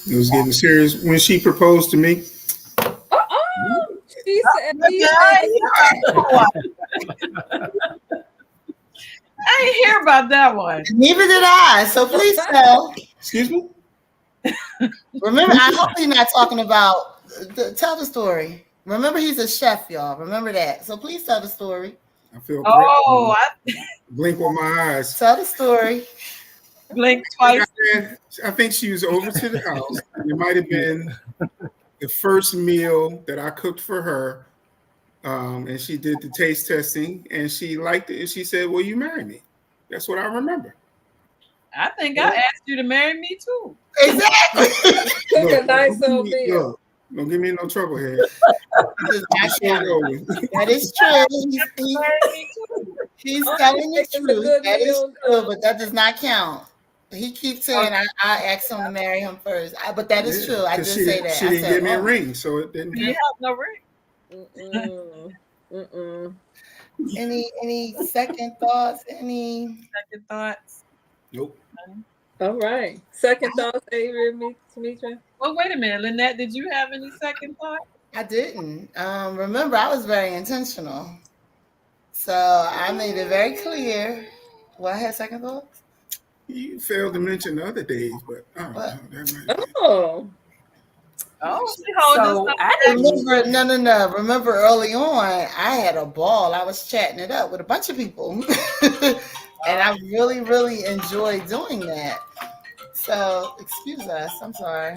It was getting serious when she proposed to me. She said, I didn't hear about that one. Neither did I. So please tell. Excuse me? Remember, I hope he's not talking about. Tell the story. Remember, he's a chef, y'all. Remember that. So please tell the story. I feel blink with my eyes. Tell the story. Blink twice. I think she was over to the house. It might have been the first meal that I cooked for her. And she did the taste testing and she liked it. And she said, "Will you marry me?" That's what I remember. I think I asked you to marry me too. Exactly. Cook a nice old meal. Don't give me no trouble here. That is true. He's telling the truth. That is true, but that does not count. He keeps saying I asked him to marry him first. But that is true. I did say that. She didn't give me a ring, so it didn't You have no ring. Any second thoughts? Any second thoughts? Nope. All right. Second thoughts, Avery and Sametrian? Well, wait a minute, Lynette. Did you have any second thoughts? I didn't. Remember, I was very intentional, so I made it very clear. Well, I had second thoughts. You failed to mention the other days, but I don't know. That might be. Oh, she holds us up. Remember, no. Remember early on, I had a ball. I was chatting it up with a bunch of people. And I really, really enjoyed doing that. So, excuse us. I'm sorry.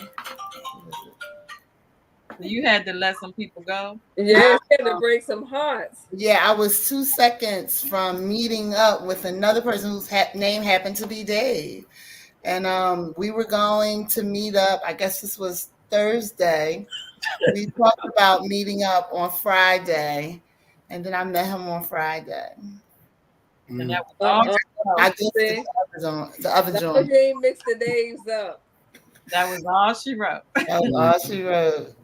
You had to let some people go? Yeah, you had to break some hearts. Yeah, I was 2 seconds from meeting up with another person whose name happened to be Dave. And we were going to meet up. I guess this was Thursday. We talked about meeting up on Friday. And then I met him on Friday. And that was all. I guess the other joint. You ain't mixed the names up. That was all she wrote. That was all she wrote.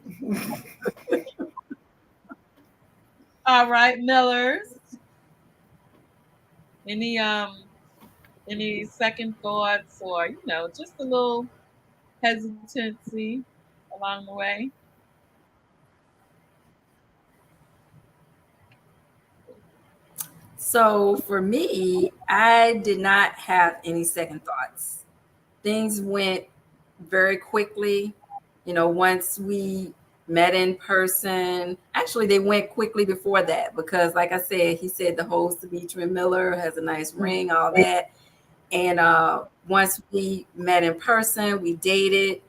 All right, Millers. Any second thoughts or just a little hesitancy along the way? So for me, I did not have any second thoughts. Things went very quickly. Once we met in person, actually they went quickly before that because like I said, he said the whole Sametrian Miller has a nice ring, all that. And once we met in person, we dated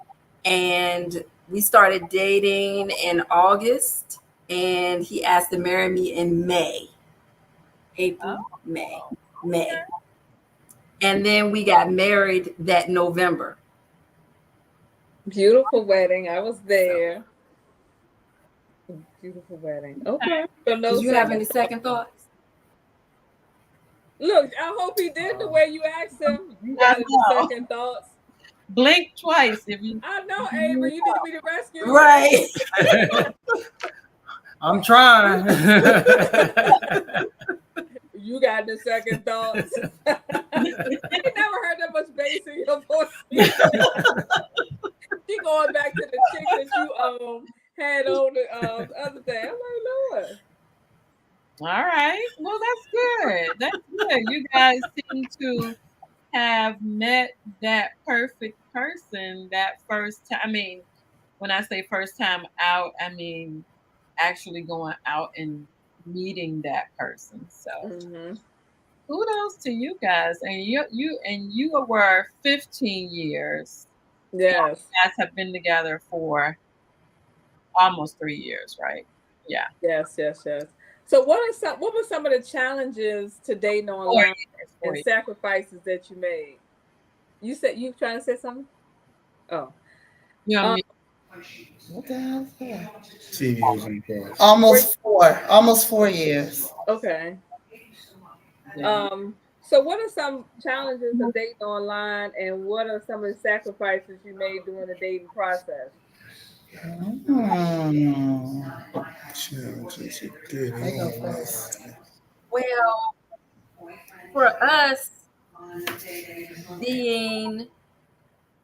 and we started dating in August and he asked to marry me in May. April, May. And then we got married that November. Beautiful wedding. I was there. Beautiful wedding. Okay. So Did you have any second thoughts? Look, I hope he did the way you asked him. You got any second thoughts? Blink twice if you. I know, Avery. You need me to rescue. Right. I'm trying. You got the second thoughts. I never heard that much bass in your voice. She going back to the chick that you had on the other day. I'm like, Lord. All right. Well, that's good. That's good. You guys seem to have met that perfect person that first time. I mean, when I say first time out, I mean actually going out and meeting that person. So kudos to you guys. And you were 15 years. Yes. You guys have been together for almost 3 years, right? Yeah. Yes. So what were some of the challenges to dating online and sacrifices that you made? You said you trying to say something? Oh. What the hell is that? TV was on pause. Almost 4 years. Okay. So what are some challenges of dating online, and what are some of the sacrifices you made during the dating process? Well, for us, being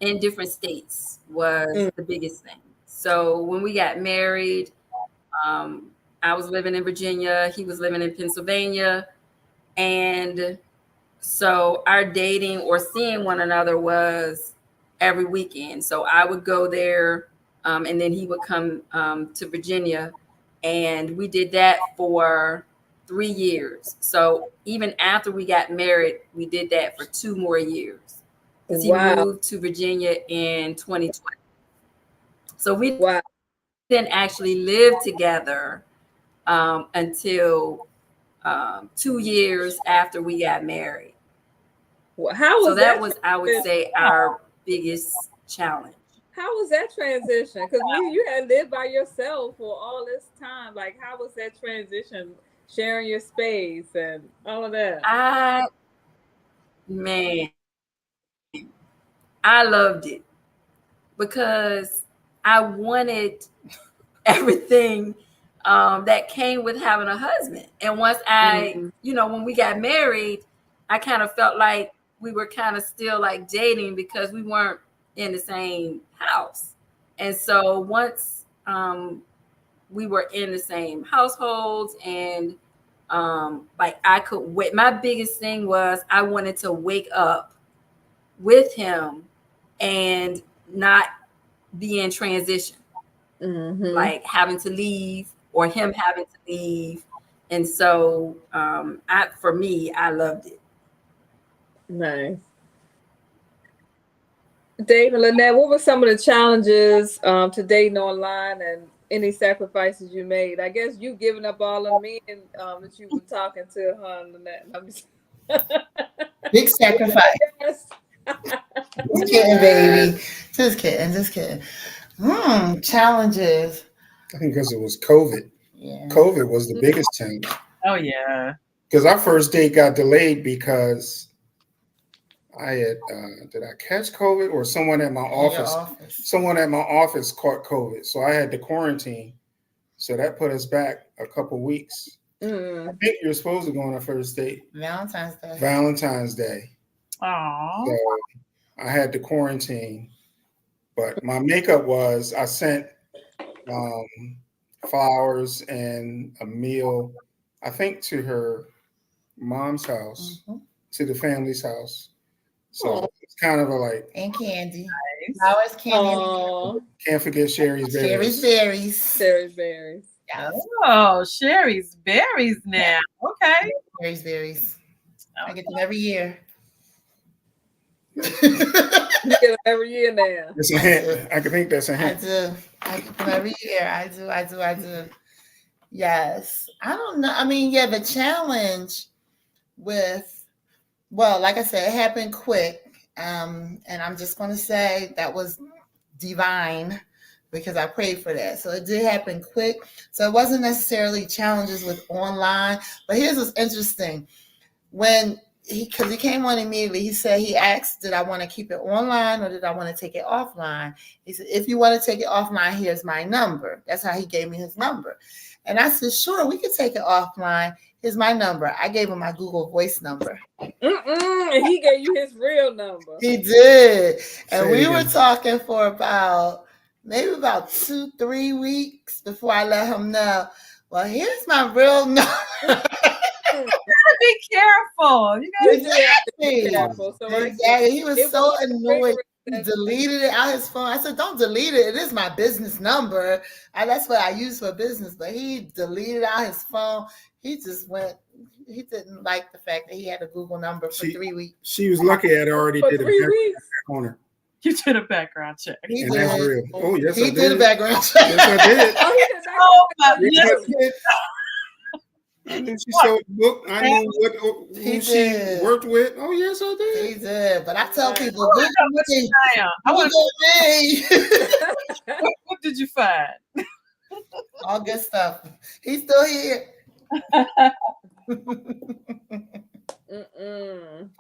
in different states was the biggest thing. So when we got married, I was living in Virginia, he was living in Pennsylvania. And so our dating or seeing one another was every weekend. So I would go there, and then he would come to Virginia. And we did that for 3 years. So even after we got married, we did that for 2 more years. Because he moved to Virginia in 2020. So we didn't actually live together until 2 years after we got married. How was that was, I would say, our biggest challenge. How was that transition? Because you had lived by yourself for all this time. Like, how was that transition? Sharing your space and all of that. I loved it because I wanted everything that came with having a husband. And once when we got married, I kind of felt like we were kind of still like dating because we weren't in the same house. And so once we were in the same households and like I could wait. My biggest thing was I wanted to wake up with him and not be in transition, like having to leave or him having to leave. And so for me, I loved it. Nice. Dave and Lynette, what were some of the challenges to dating online and any sacrifices you made? I guess you giving up all of me and that you were talking to, huh, Lynette? Big sacrifice. Just kidding, baby. Just kidding. Challenges. I think because it was COVID. Yeah. COVID was the biggest challenge. Oh yeah. Because our first date got delayed because I had did I catch COVID or someone at my office? Someone at my office caught COVID, so I had to quarantine. So that put us back a couple weeks. I think you're supposed to go on a first date Valentine's Day. Aww. So I had to quarantine, but my makeup was I sent flowers and a meal, I think, to her mom's house, to the family's house. So it's kind of and candy. Nice. Flowers, candy. Can't forget Sherry's berries. Sherry's berries. Yes. Oh, Sherry's berries now. Okay. Sherry's berries. I get them every year. You get them every year now. It's a hint. I can think that's a hint. I do. I get them every year. I do. Yes. I don't know. I mean, yeah, the challenge with, well, like I said, it happened quick. And I'm just going to say that was divine because I prayed for that. So it did happen quick. So it wasn't necessarily challenges with online. But here's what's interesting. Because he came on immediately, he said, he asked, did I want to keep it online or did I want to take it offline? He said, if you want to take it offline, here's my number. That's how he gave me his number. And I said, sure, we could take it offline. Here's my number. I gave him my Google Voice number. And he gave you his real number. He did. And we were talking for about 2-3 weeks before I let him know, well, here's my real number. You gotta be careful. You gotta be careful. So exactly. He was so annoyed. He deleted it out his phone. I said, don't delete it. It is my business number. That's what I use for business. But he deleted out his phone. He just went, he didn't like the fact that he had a Google number for 3 weeks. She was lucky I'd already For did 3 weeks. on her. You did a background check. He And did. that's real. Oh, yes, He I did a did. background check. Yes, I did. Oh, he did Oh, my Yes, I goodness. did. I knew she sold a book. I knew who she did. worked with. Oh, yes, I did. He did. But I tell people, I Google me. want Google me. what did you find? All good stuff. He's still here.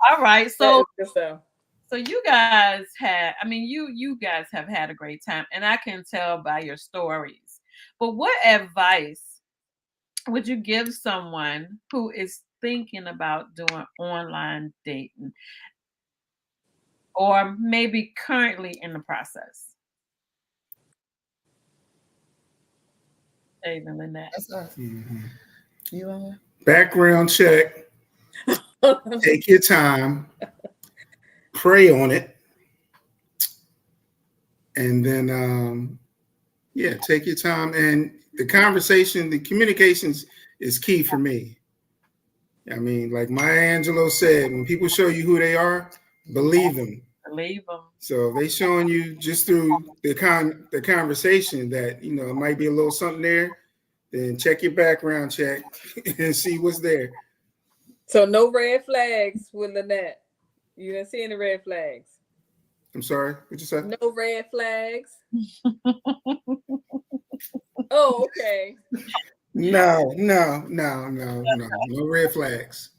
All right. So That is good stuff. so you guys had, I mean, you guys have had a great time, and I can tell by your stories. But what advice would you give someone who is thinking about doing online dating, or maybe currently in the process? Dave and Lynette. That's us. Mhm. You on? Background check. Take your time. Pray on it. And then, take your time. And the conversation, the communications is key for me. I mean, like Maya Angelou said, when people show you who they are, believe them. Believe them. So if they showing you just through the conversation that, you know, it might be a little something there, then check your background check and see what's there. So no red flags with Lynette. You didn't see any red flags. I'm sorry, what'd you say? No red flags. Oh, okay. No red flags.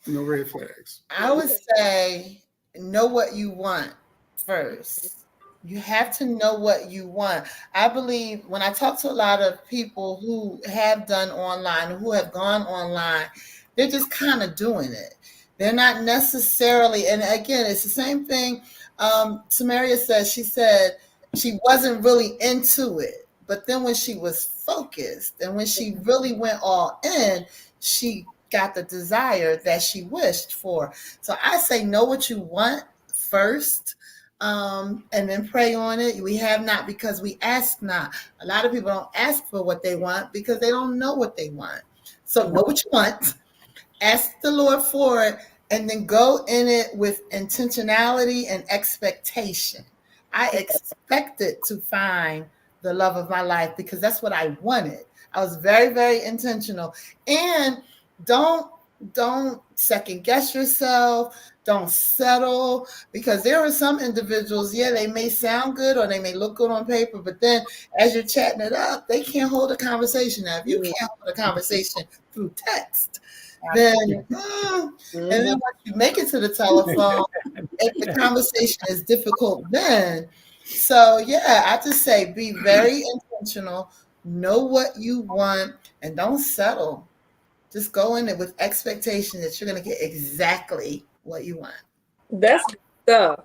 No red flags. I would say know what you want first. You have to know what you want. I believe when I talk to a lot of people who have done online, who have gone online, they're just kind of doing it. They're not necessarily, and again, it's the same thing. Samaria said, she said she wasn't really into it. But then when she was focused and when she really went all in, she got the desire that she wished for. So I say know what you want first, and then pray on it. We have not because we ask not. A lot of people don't ask for what they want because they don't know what they want. So know what you want, ask the Lord for it, and then go in it with intentionality and expectation. I expected to find the love of my life because that's what I wanted. I was very, very intentional. And don't second guess yourself. Don't settle, because there are some individuals, they may sound good or they may look good on paper, but then as you're chatting it up, they can't hold a conversation. Now, if you can't hold a conversation through text, then and then once you make it to the telephone, if the conversation is difficult then. So I just say be very intentional, know what you want, and don't settle. Just go in it with expectation that you're going to get exactly what you want. That's good stuff.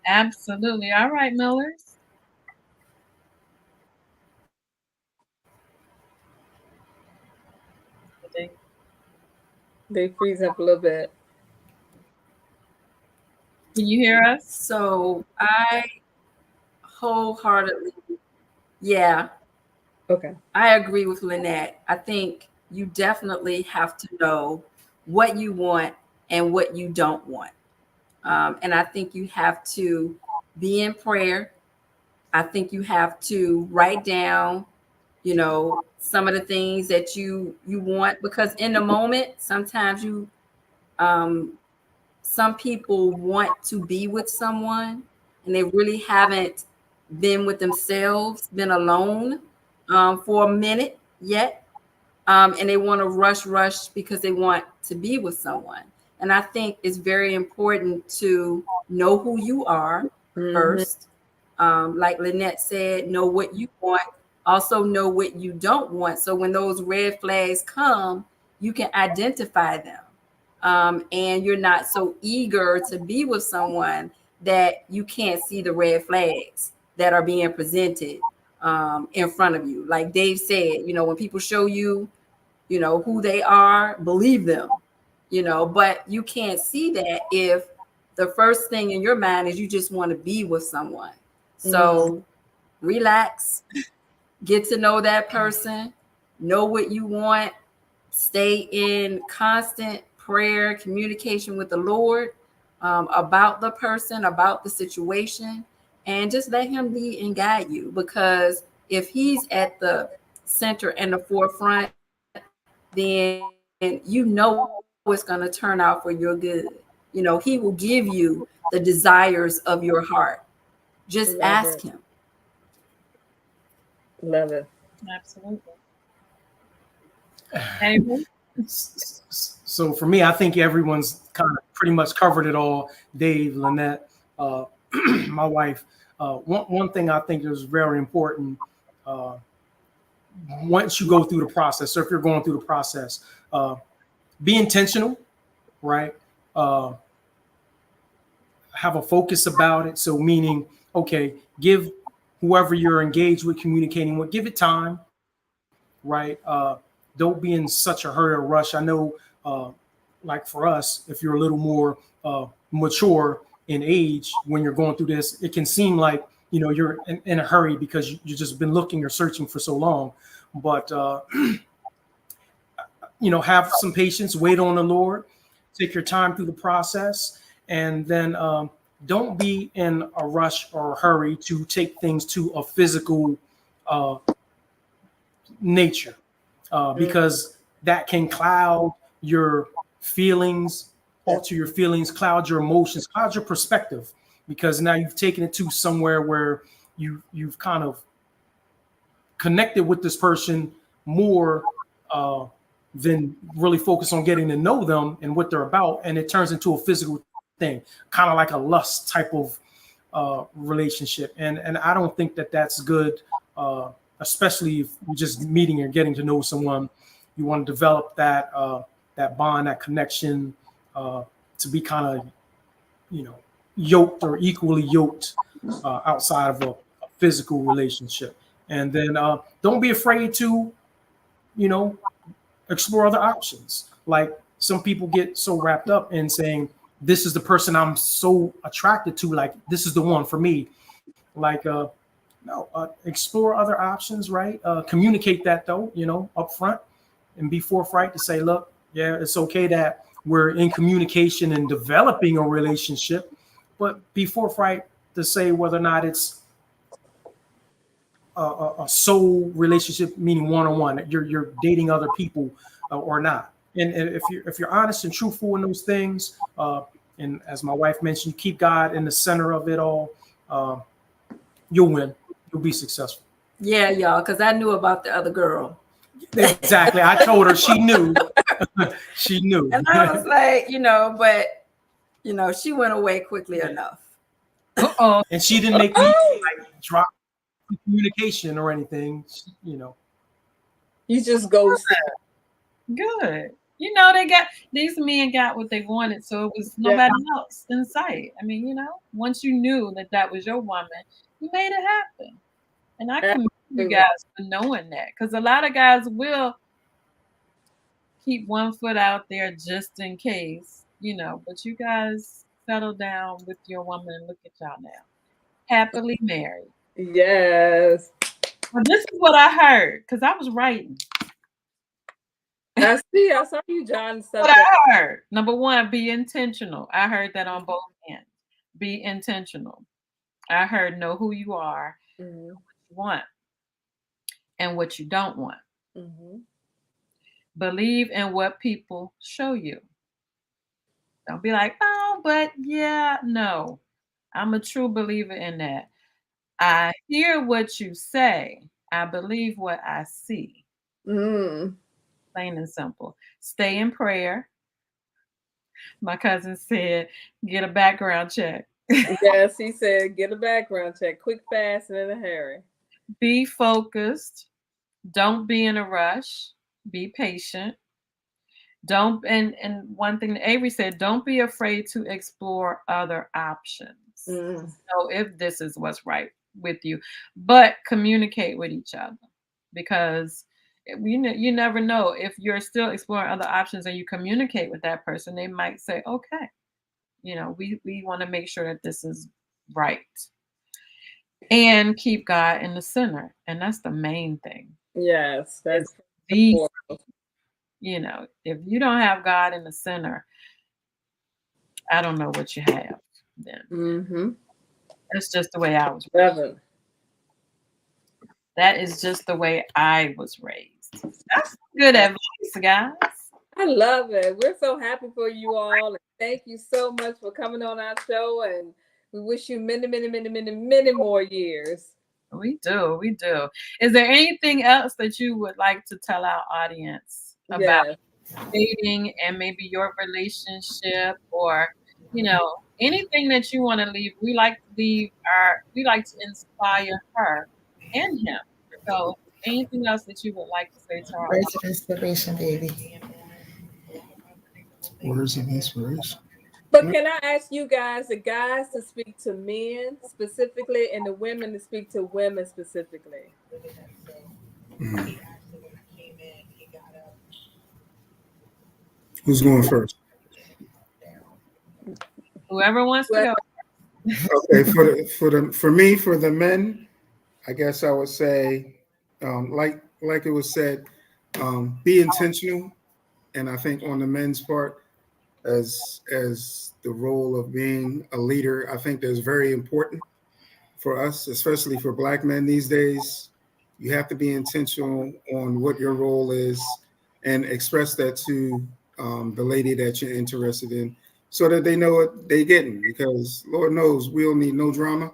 Absolutely. All right, Millers. They freeze up a little bit. Can you hear us? So I wholeheartedly, Okay. I agree with Lynette. I think you definitely have to know what you want and what you don't want. And I think you have to be in prayer. I think you have to write down, some of the things that you want, because in the moment, sometimes some people want to be with someone and they really haven't been with themselves, been alone for a minute yet. And they want to rush because they want to be with someone. And I think it's very important to know who you are first. Like Lynette said, know what you want. Also know what you don't want. So when those red flags come, you can identify them. And you're not so eager to be with someone that you can't see the red flags that are being presented in front of you. Like Dave said, when people show you, who they are, believe them, but you can't see that if the first thing in your mind is you just want to be with someone. So relax, get to know that person, know what you want, stay in constant prayer, communication with the Lord about the person, about the situation, and just let him lead and guide you. Because if he's at the center and the forefront, then you know it's going to turn out for your good. You know, he will give you the desires of your heart. Just ask him. Love it. Absolutely. Avery? So for me, I think everyone's kind of pretty much covered it all. Dave, Lynette, my wife. One thing I think is very important. Once you go through the process, so if you're going through the process, be intentional, right? Have a focus about it. So meaning, okay, give whoever you're engaged with, communicating with, give it time, right? Don't be in such a hurry or rush. I know, like for us, if you're a little more mature in age, when you're going through this, it can seem like, you know, you're in a hurry because you've just been looking or searching for so long. But, you know, have some patience, wait on the Lord, take your time through the process, and then don't be in a rush or a hurry to take things to a physical nature, because that can cloud your feelings, alter your feelings, cloud your emotions, cloud your perspective, because now you've taken it to somewhere where you've kind of connected with this person more than really focus on getting to know them and what they're about, and it turns into a physical thing, kind of like a lust type of relationship, and I don't think that that's good, especially if you're just meeting or getting to know someone. You want to develop that that bond, that connection, to be kind of, you know, yoked or equally yoked outside of a physical relationship. And then don't be afraid to, you know, explore other options. Like some people get so wrapped up in saying, this is the person I'm so attracted to, like this is the one for me. Like no, explore other options, right? Communicate that though, you know, up front, and be forthright to say, look, yeah, it's okay that we're in communication and developing a relationship, but be forthright to say whether or not it's a soul relationship, meaning one-on-one, you're dating other people or not. And if you're honest and truthful in those things, and as my wife mentioned, you keep God in the center of it all, you'll win. You'll be successful. Yeah, y'all, because I knew about the other girl. Exactly. I told her, she knew. She knew. And I was like, you know, but you know, she went away quickly enough. And she didn't make me like drop communication or anything, you know. You just ghosted. Good. You know, these men got what they wanted, so it was nobody else in sight. I mean, you know, once you knew that was your woman, you made it happen. And I commend you guys for knowing that, because a lot of guys will keep one foot out there just in case, you know, but you guys settle down with your woman and look at y'all now. Happily married. Yes. Well, this is what I heard, because I was writing. I saw you, John. What I heard. Number one, be intentional. I heard that on both ends. Be intentional. I heard know who you are, what you want, and what you don't want. Believe in what people show you. Don't be like, oh, but yeah, no. I'm a true believer in that. I hear what you say. I believe what I see. Plain and simple. Stay in prayer. My cousin said, get a background check. Yes, he said, get a background check. Quick, fast, and in a hurry. Be focused. Don't be in a rush. Be patient. And one thing that Avery said, don't be afraid to explore other options. So if this is what's right with you, but communicate with each other, because you never know, if you're still exploring other options and you communicate with that person, they might say, okay, You know, we want to make sure that this is right and keep God in the center. And that's the main thing. Yes, that's The, important. you know, if you don't have God in the center, I don't know what you have then. Mm-hmm. That's just the way I was raised. Love it. That is just the way I was raised. That's good advice, guys. I love it. We're so happy for you all. And thank you so much for coming on our show. And we wish you many, many, many, many, many more years. We do. We do. Is there anything else that you would like to tell our audience about Yes. dating and maybe your relationship, or, you know, anything that you want to leave? We like to inspire her and him. So anything else that you would like to say to our audience? Words of inspiration, baby. Words of inspiration. But can I ask you guys, the guys to speak to men specifically and the women to speak to women specifically? Mm. Who's going first? Whoever wants to go. Okay, for the men, I guess I would say, like it was said, be intentional, and I think on the men's part, as the role of being a leader, I think that's very important for us, especially for Black men these days. You have to be intentional on what your role is and express that to the lady that you're interested in, so that they know what they're getting. Because Lord knows we don't need no drama.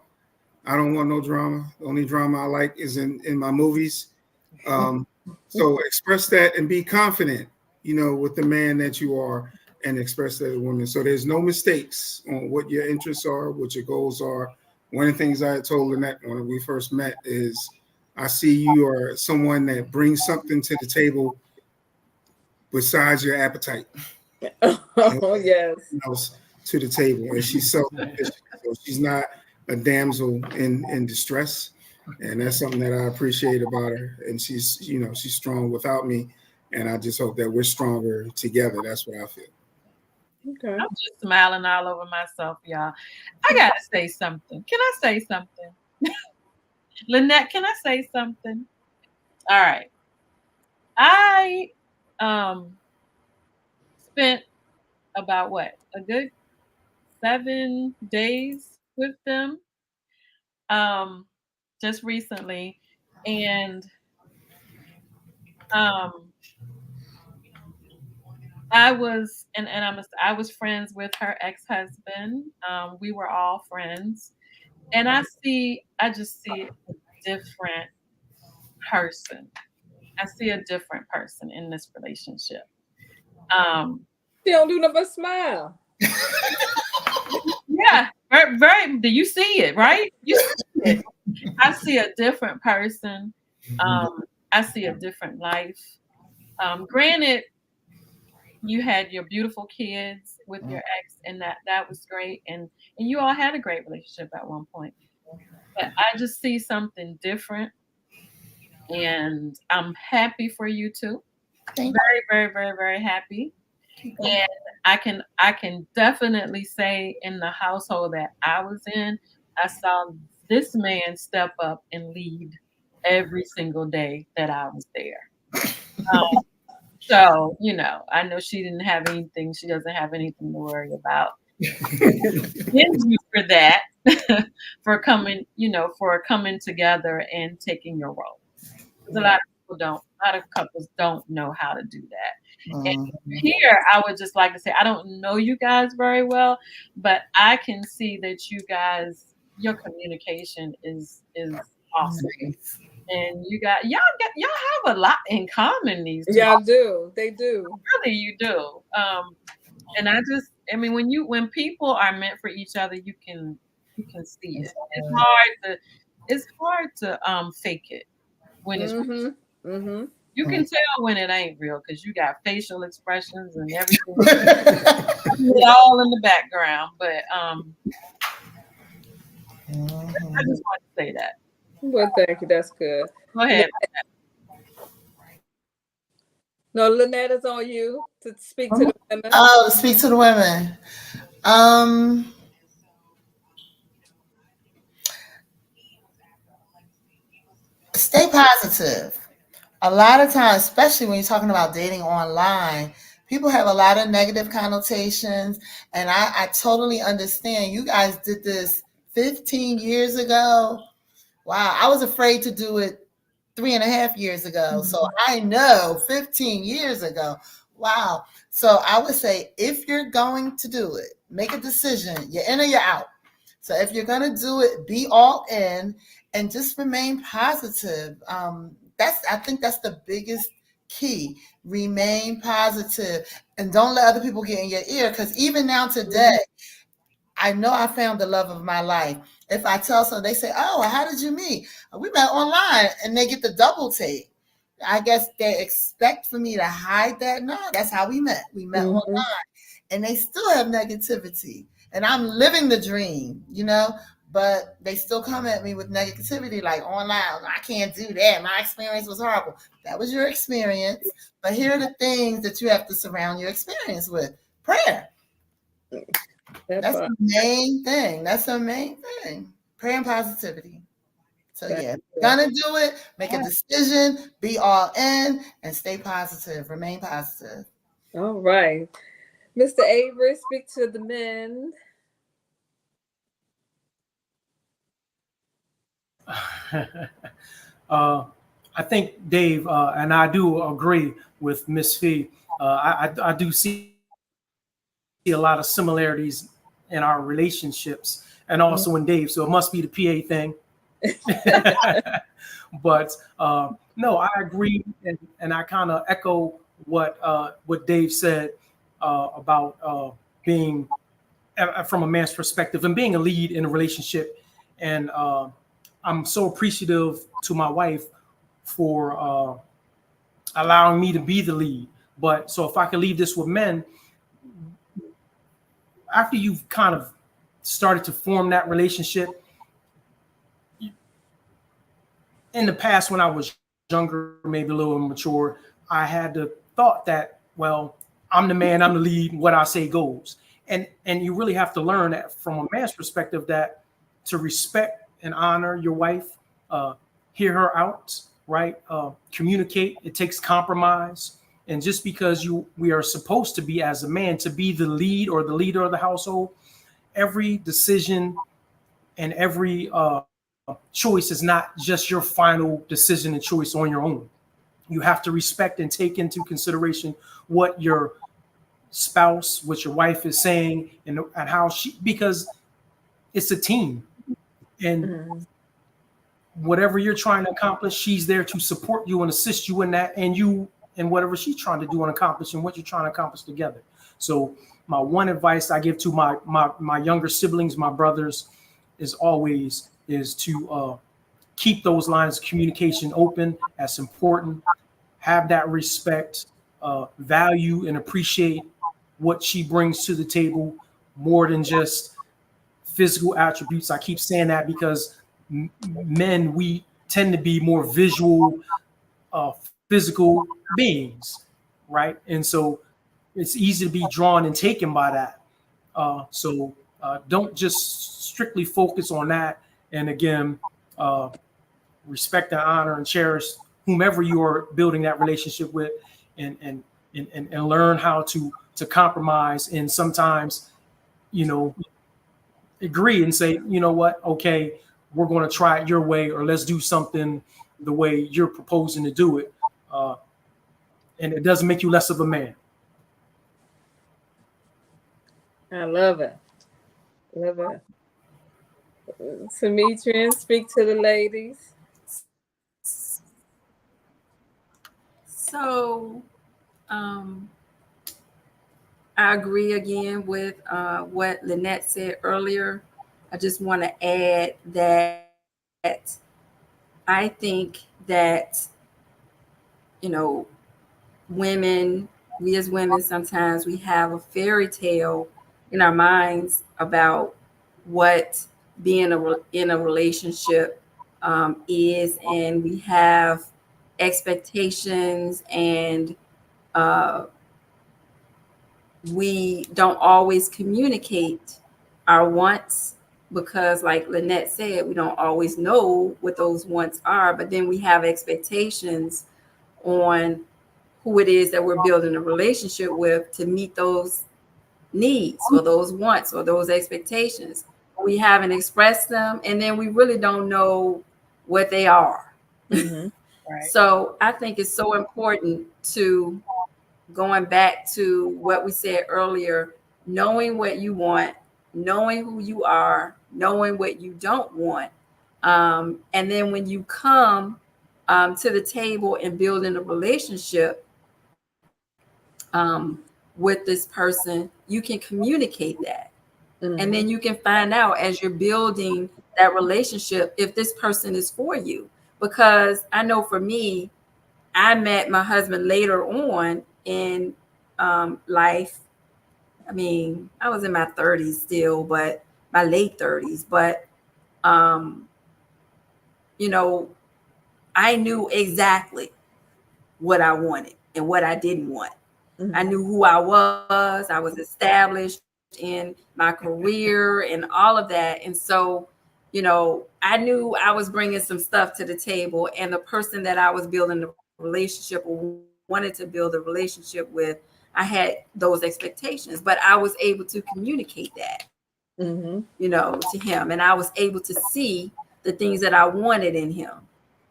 I don't want no drama. The only drama I like is in my movies. So express that and be confident, you know, with the man that you are, and express that to women. So there's no mistakes on what your interests are, what your goals are. One of the things I told Lynette when we first met is, I see you are someone that brings something to the table besides your appetite. Oh, yes. To the table, and she's self-sufficient. So she's not a damsel in distress, and that's something that I appreciate about her. And she's strong without me, and I just hope that we're stronger together. That's what I feel. Okay. I'm just smiling all over myself, y'all. I gotta say something. Can I say something? Lynette, can I say something? All right. I spent about a good 7 days with them just recently, and I was I was friends with her ex-husband. We were all friends, and I just see a different person. I see a different person in this relationship. She don't do nothing but smile. Yeah, very. Do you see it? Right? You see it. I see a different person. I see a different life. Granted, you had your beautiful kids with your ex, and that was great, and you all had a great relationship at one point. But I just see something different, and I'm happy for you too. Very, very, very, very happy. And I can definitely say in the household that I was in, I saw this man step up and lead every single day that I was there. So, you know, I know she didn't have anything. She doesn't have anything to worry about. Thank you for that, for coming together and taking your role. Because a lot of couples don't know how to do that. And here, I would just like to say, I don't know you guys very well, but I can see that you guys, your communication is awesome. And y'all have a lot in common these days. Y'all do. They do. Really, you do. And when people are meant for each other, you can see it. It's hard to fake it when it's real. Mm-hmm. You can tell when it ain't real because you got facial expressions and everything. It's all in the background. But I just want to say that. Well, thank you. That's good. Go ahead. No, Lynette, it's on you to speak to the women. Oh, to speak to the women. Um, Stay positive. A lot of times, especially when you're talking about dating online, people have a lot of negative connotations. And I totally understand. You guys did this 15 years ago. Wow. I was afraid to do it 3.5 years ago. So I know 15 years ago. Wow. So I would say if you're going to do it, make a decision. You're in or you're out. So if you're going to do it, be all in and just remain positive. I think that's the biggest key. Remain positive and don't let other people get in your ear. Because even now today, I know I found the love of my life. If I tell someone, they say, "Oh, how did you meet?" We met online, and they get the double take. I guess they expect for me to hide that. No, that's how we met. We met online, and they still have negativity, and I'm living the dream, but they still come at me with negativity like online. I can't do that. My experience was horrible. That was your experience, but here are the things that you have to surround your experience with. Prayer. That's the main thing. That's the main thing. Prayer and positivity. So yeah, gonna do it. Make a decision. Be all in and stay positive. Remain positive. All right, Mr. Avery, speak to the men. I think Dave and I do agree with Miss Fee. I do see a lot of similarities in our relationships and also in Dave. So it must be the PA thing. But no, I agree, and I kind of echo what Dave said about being from a man's perspective and being a lead in a relationship. And I'm so appreciative to my wife for allowing me to be the lead. But so if I could leave this with men, after you've kind of started to form that relationship, in the past when I was younger, maybe a little immature, I had the thought that, well, I'm the man, I'm the lead, what I say goes. And you really have to learn that from a man's perspective, that to respect and honor your wife, hear her out, right? Communicate. It takes compromise. And just because we are supposed to be, as a man, to be the lead or the leader of the household, every decision and every choice is not just your final decision and choice on your own. You have to respect and take into consideration what your spouse, what your wife is saying, and how because it's a team. And whatever you're trying to accomplish, she's there to support you and assist you in that, and you and whatever she's trying to do and accomplish and what you're trying to accomplish together. So my one advice I give to my younger siblings, my brothers, is to keep those lines of communication open. That's important. Have that respect, value and appreciate what she brings to the table more than just physical attributes. I keep saying that because men, we tend to be more visual, physical beings, right? And so it's easy to be drawn and taken by that. So don't just strictly focus on that. And again, respect and honor and cherish whomever you are building that relationship with, and learn how to compromise, and sometimes, agree and say, you know what, okay, we're going to try it your way, or let's do something the way you're proposing to do it. And it doesn't make you less of a man. I love it. Love it. Sametrian, speak to the ladies. So I agree again with what Lynette said earlier. I just want to add that I think that, women, we as women, sometimes we have a fairy tale in our minds about what being in a relationship is, and we have expectations and we don't always communicate our wants because, like Lynette said, we don't always know what those wants are, but then we have expectations on who it is that we're building a relationship with to meet those needs or those wants or those expectations. We haven't expressed them, and then we really don't know what they are. Mm-hmm. Right. So I think it's so important to, going back to what we said earlier, knowing what you want, knowing who you are, knowing what you don't want. And then when you come to the table and building a relationship with this person, you can communicate that. And then you can find out as you're building that relationship if this person is for you. Because I know for me, I met my husband later on in life. I mean, I was in my 30s still, but my late 30s. But, you know, I knew exactly what I wanted and what I didn't want. I knew who I was established in my career and all of that. And so, you know, I knew I was bringing some stuff to the table, and the person that I was building a relationship or wanted to build a relationship with, I had those expectations, but I was able to communicate that, you know, to him. And I was able to see the things that I wanted in him.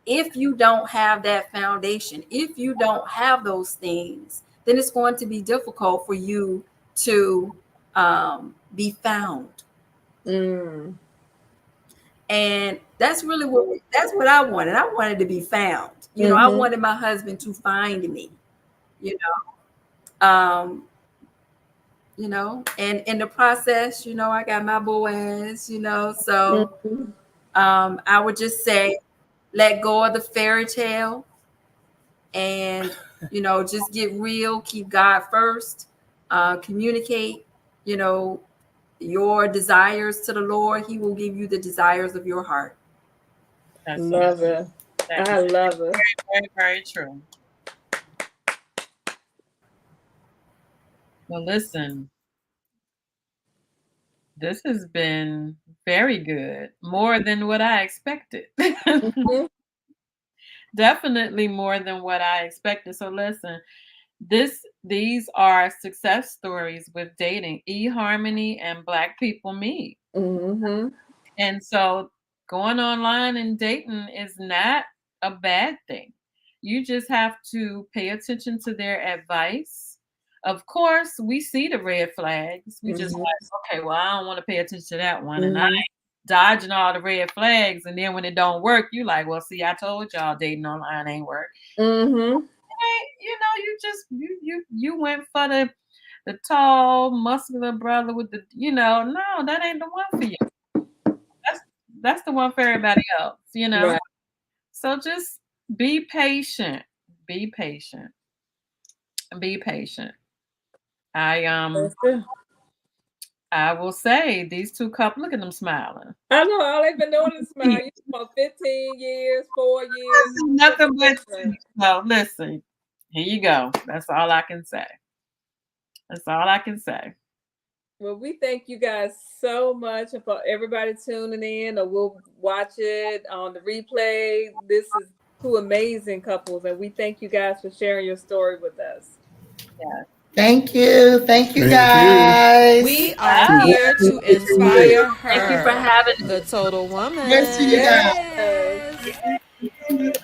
If you don't have that foundation, if you don't have those things, then it's going to be difficult for you to be found. And that's really that's what I wanted. I wanted to be found. You know, I wanted my husband to find me, you know, and in the process, you know, I got my Boaz, you know, so I would just say, let go of the fairy tale and, you know, just get real, keep God first, communicate, you know, your desires to the Lord. He will give you the desires of your heart. Love it. I love it. Very, very, very true. Well, listen, this has been very good, more than what I expected. Definitely more than what I expected. So listen, these are success stories with dating, eHarmony and Black People Meet. And so going online and dating is not a bad thing. You just have to pay attention to their advice. Of course, we see the red flags. We just like, okay, well, I don't want to pay attention to that one. And I ain't dodging all the red flags. And then when it don't work, you like, well, see, I told y'all dating online ain't work. You know, you went for the tall, muscular brother with the, you know, no, that ain't the one for you. That's the one for everybody else, you know. Right. So just be patient. Be patient. Be patient. I will say these two couples, look at them smiling. I know, all they've been doing is smile. You for 15 years, 4 years. Nothing but so listen, here you go. That's all I can say. That's all I can say. Well, we thank you guys so much for everybody tuning in, or we'll watch it on the replay. This is two amazing couples, and we thank you guys for sharing your story with us. Yeah. Thank you. Thank you, guys. We are here to inspire her. Thank you for having the total woman. Yes, you guys. Yes.